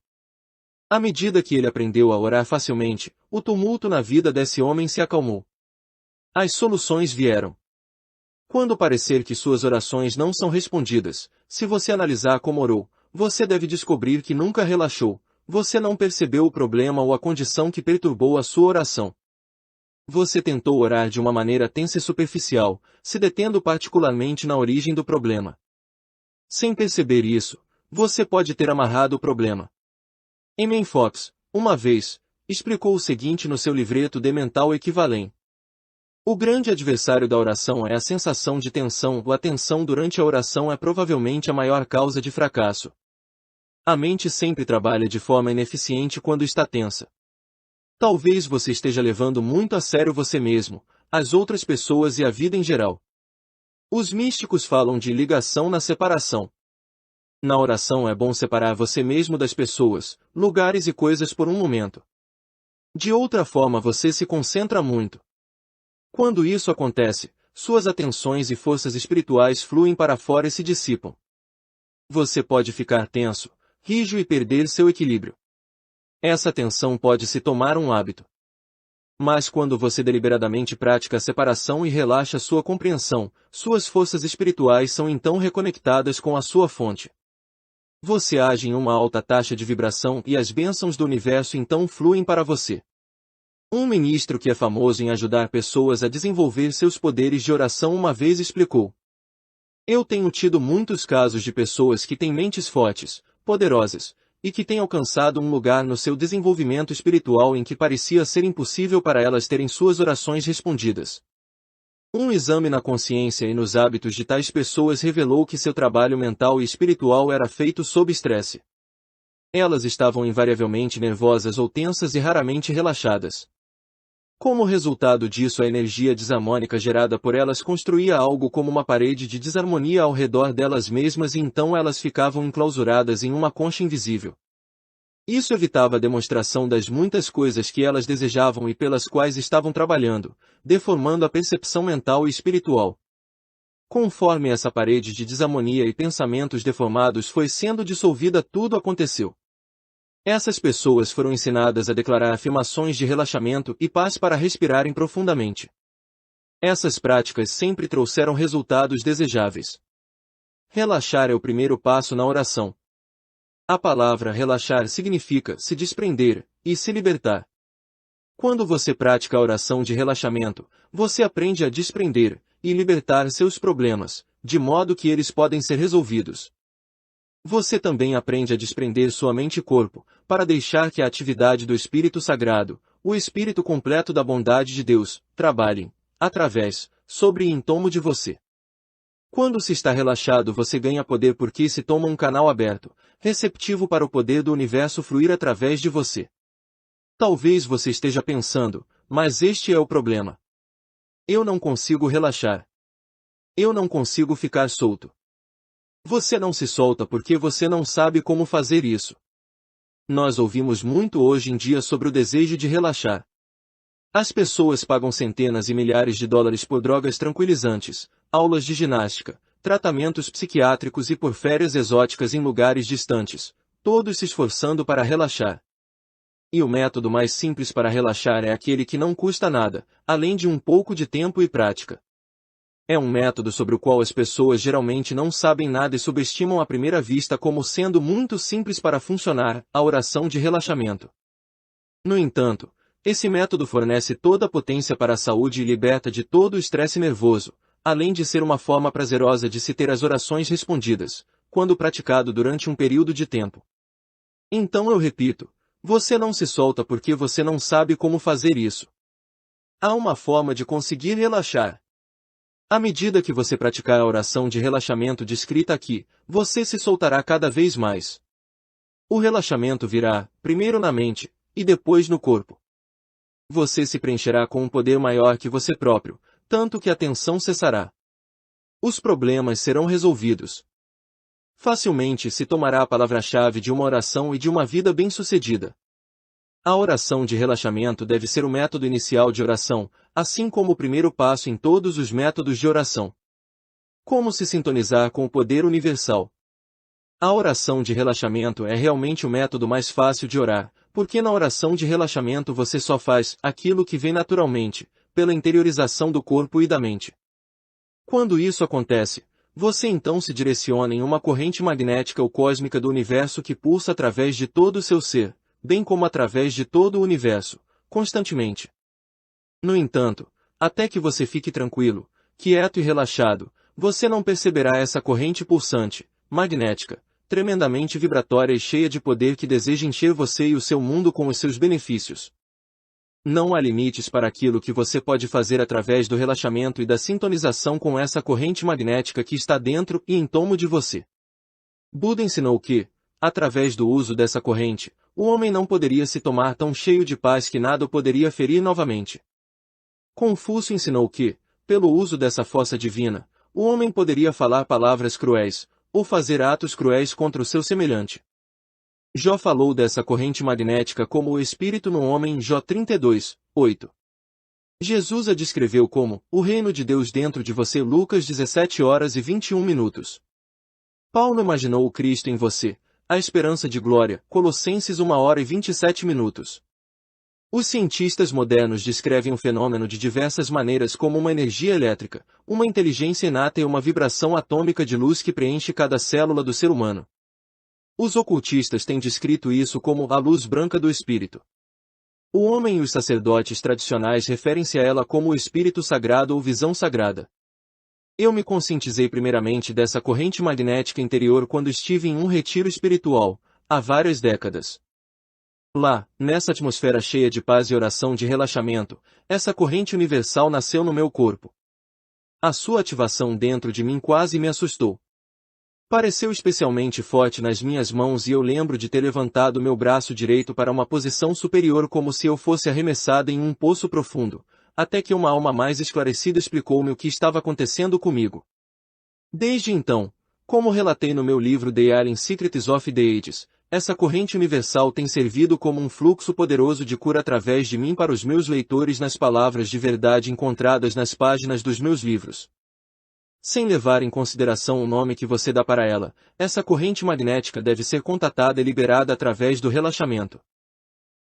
À medida que ele aprendeu a orar facilmente, o tumulto na vida desse homem se acalmou. As soluções vieram. Quando parecer que suas orações não são respondidas, se você analisar como orou, você deve descobrir que nunca relaxou, você não percebeu o problema ou a condição que perturbou a sua oração. Você tentou orar de uma maneira tensa e superficial, se detendo particularmente na origem do problema. Sem perceber isso, você pode ter amarrado o problema. Eamon Fox, uma vez, explicou o seguinte no seu livreto de Mental Equivalent. O grande adversário da oração é a sensação de tensão ou a tensão durante a oração é provavelmente a maior causa de fracasso. A mente sempre trabalha de forma ineficiente quando está tensa. Talvez você esteja levando muito a sério você mesmo, as outras pessoas e a vida em geral. Os místicos falam de ligação na separação. Na oração é bom separar você mesmo das pessoas, lugares e coisas por um momento. De outra forma você se concentra muito. Quando isso acontece, suas atenções e forças espirituais fluem para fora e se dissipam. Você pode ficar tenso, rígido e perder seu equilíbrio. Essa tensão pode se tornar um hábito. Mas quando você deliberadamente pratica a separação e relaxa sua compreensão, suas forças espirituais são então reconectadas com a sua fonte. Você age em uma alta taxa de vibração e as bênçãos do universo então fluem para você. Um ministro que é famoso em ajudar pessoas a desenvolver seus poderes de oração uma vez explicou: eu tenho tido muitos casos de pessoas que têm mentes fortes, poderosas, e que têm alcançado um lugar no seu desenvolvimento espiritual em que parecia ser impossível para elas terem suas orações respondidas. Um exame na consciência e nos hábitos de tais pessoas revelou que seu trabalho mental e espiritual era feito sob estresse. Elas estavam invariavelmente nervosas ou tensas e raramente relaxadas. Como resultado disso, a energia desarmônica gerada por elas construía algo como uma parede de desarmonia ao redor delas mesmas e então elas ficavam enclausuradas em uma concha invisível. Isso evitava a demonstração das muitas coisas que elas desejavam e pelas quais estavam trabalhando, deformando a percepção mental e espiritual. Conforme essa parede de desarmonia e pensamentos deformados foi sendo dissolvida, tudo aconteceu. Essas pessoas foram ensinadas a declarar afirmações de relaxamento e paz para respirarem profundamente. Essas práticas sempre trouxeram resultados desejáveis. Relaxar é o primeiro passo na oração. A palavra relaxar significa se desprender e se libertar. Quando você pratica a oração de relaxamento, você aprende a desprender e libertar seus problemas, de modo que eles podem ser resolvidos. Você também aprende a desprender sua mente e corpo, para deixar que a atividade do Espírito Sagrado, o Espírito completo da bondade de Deus, trabalhem, através, sobre e em torno de você. Quando se está relaxado você ganha poder porque se toma um canal aberto, receptivo para o poder do universo fluir através de você. Talvez você esteja pensando, mas este é o problema. Eu não consigo relaxar. Eu não consigo ficar solto. Você não se solta porque você não sabe como fazer isso. Nós ouvimos muito hoje em dia sobre o desejo de relaxar. As pessoas pagam centenas e milhares de dólares por drogas tranquilizantes, aulas de ginástica, tratamentos psiquiátricos e por férias exóticas em lugares distantes, todos se esforçando para relaxar. E o método mais simples para relaxar é aquele que não custa nada, além de um pouco de tempo e prática. É um método sobre o qual as pessoas geralmente não sabem nada e subestimam à primeira vista como sendo muito simples para funcionar, a oração de relaxamento. No entanto, esse método fornece toda a potência para a saúde e liberta de todo o estresse nervoso, além de ser uma forma prazerosa de se ter as orações respondidas, quando praticado durante um período de tempo. Então eu repito, você não se solta porque você não sabe como fazer isso. Há uma forma de conseguir relaxar. À medida que você praticar a oração de relaxamento descrita aqui, você se soltará cada vez mais. O relaxamento virá, primeiro na mente, e depois no corpo. Você se preencherá com um poder maior que você próprio, tanto que a tensão cessará. Os problemas serão resolvidos. Facilmente se tomará a palavra-chave de uma oração e de uma vida bem-sucedida. A oração de relaxamento deve ser o método inicial de oração, assim como o primeiro passo em todos os métodos de oração. Como se sintonizar com o poder universal? A oração de relaxamento é realmente o método mais fácil de orar, porque na oração de relaxamento você só faz aquilo que vem naturalmente, pela interiorização do corpo e da mente. Quando isso acontece, você então se direciona em uma corrente magnética ou cósmica do universo que pulsa através de todo o seu ser, bem como através de todo o universo, constantemente. No entanto, até que você fique tranquilo, quieto e relaxado, você não perceberá essa corrente pulsante, magnética, tremendamente vibratória e cheia de poder que deseja encher você e o seu mundo com os seus benefícios. Não há limites para aquilo que você pode fazer através do relaxamento e da sintonização com essa corrente magnética que está dentro e em torno de você. Buda ensinou que, através do uso dessa corrente, o homem não poderia se tomar tão cheio de paz que nada o poderia ferir novamente. Confúcio ensinou que, pelo uso dessa força divina, o homem poderia falar palavras cruéis, ou fazer atos cruéis contra o seu semelhante. Jó falou dessa corrente magnética como o espírito no homem em Jó 32, 8. Jesus a descreveu como o reino de Deus dentro de você Lucas 17h21. Paulo imaginou o Cristo em você, a esperança de glória, Colossenses 1h27. Os cientistas modernos descrevem o fenômeno de diversas maneiras como uma energia elétrica, uma inteligência inata e uma vibração atômica de luz que preenche cada célula do ser humano. Os ocultistas têm descrito isso como a luz branca do espírito. O homem e os sacerdotes tradicionais referem-se a ela como o espírito sagrado ou visão sagrada. Eu me conscientizei primeiramente dessa corrente magnética interior quando estive em um retiro espiritual, há várias décadas. Lá, nessa atmosfera cheia de paz e oração de relaxamento, essa corrente universal nasceu no meu corpo. A sua ativação dentro de mim quase me assustou. Pareceu especialmente forte nas minhas mãos e eu lembro de ter levantado meu braço direito para uma posição superior como se eu fosse arremessada em um poço profundo, até que uma alma mais esclarecida explicou-me o que estava acontecendo comigo. Desde então, como relatei no meu livro The Alien Secrets of the Ages, essa corrente universal tem servido como um fluxo poderoso de cura através de mim para os meus leitores nas palavras de verdade encontradas nas páginas dos meus livros. Sem levar em consideração o nome que você dá para ela, essa corrente magnética deve ser contatada e liberada através do relaxamento.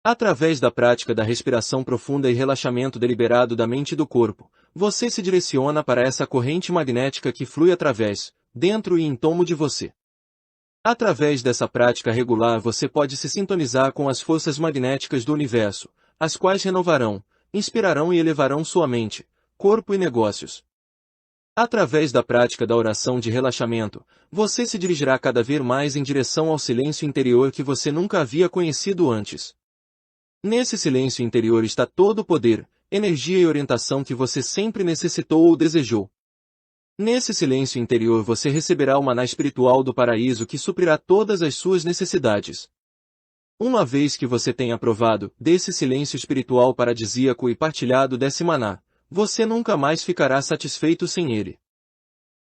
Através da prática da respiração profunda e relaxamento deliberado da mente e do corpo, você se direciona para essa corrente magnética que flui através, dentro e em torno de você. Através dessa prática regular você pode se sintonizar com as forças magnéticas do universo, as quais renovarão, inspirarão e elevarão sua mente, corpo e negócios. Através da prática da oração de relaxamento, você se dirigirá cada vez mais em direção ao silêncio interior que você nunca havia conhecido antes. Nesse silêncio interior está todo o poder, energia e orientação que você sempre necessitou ou desejou. Nesse silêncio interior você receberá o maná espiritual do paraíso que suprirá todas as suas necessidades. Uma vez que você tenha provado desse silêncio espiritual paradisíaco e partilhado desse maná, você nunca mais ficará satisfeito sem ele.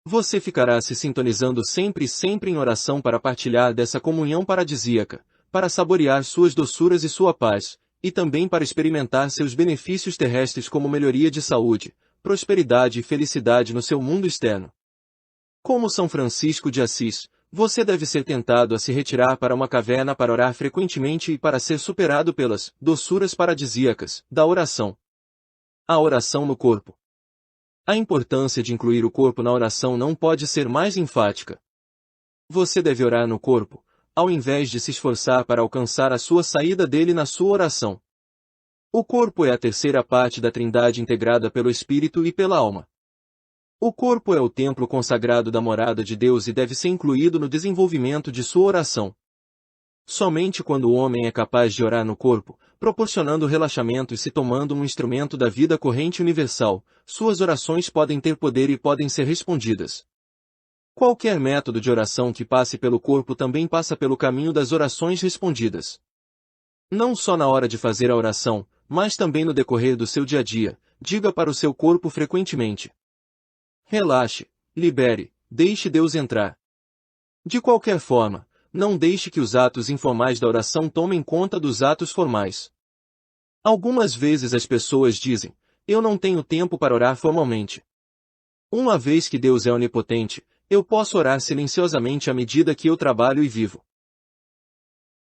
Você ficará se sintonizando sempre e sempre em oração para partilhar dessa comunhão paradisíaca, para saborear suas doçuras e sua paz, e também para experimentar seus benefícios terrestres como melhoria de saúde, prosperidade e felicidade no seu mundo externo. Como São Francisco de Assis, você deve ser tentado a se retirar para uma caverna para orar frequentemente e para ser superado pelas doçuras paradisíacas da oração. A oração no corpo. A importância de incluir o corpo na oração não pode ser mais enfática. Você deve orar no corpo, ao invés de se esforçar para alcançar a sua saída dele na sua oração. O corpo é a terceira parte da Trindade integrada pelo Espírito e pela alma. O corpo é o templo consagrado da morada de Deus e deve ser incluído no desenvolvimento de sua oração. Somente quando o homem é capaz de orar no corpo, proporcionando relaxamento e se tomando um instrumento da vida corrente universal, suas orações podem ter poder e podem ser respondidas. Qualquer método de oração que passe pelo corpo também passa pelo caminho das orações respondidas. Não só na hora de fazer a oração, mas também no decorrer do seu dia a dia, diga para o seu corpo frequentemente: relaxe, libere, deixe Deus entrar. De qualquer forma, não deixe que os atos informais da oração tomem conta dos atos formais. Algumas vezes as pessoas dizem: eu não tenho tempo para orar formalmente. Uma vez que Deus é onipotente, eu posso orar silenciosamente à medida que eu trabalho e vivo.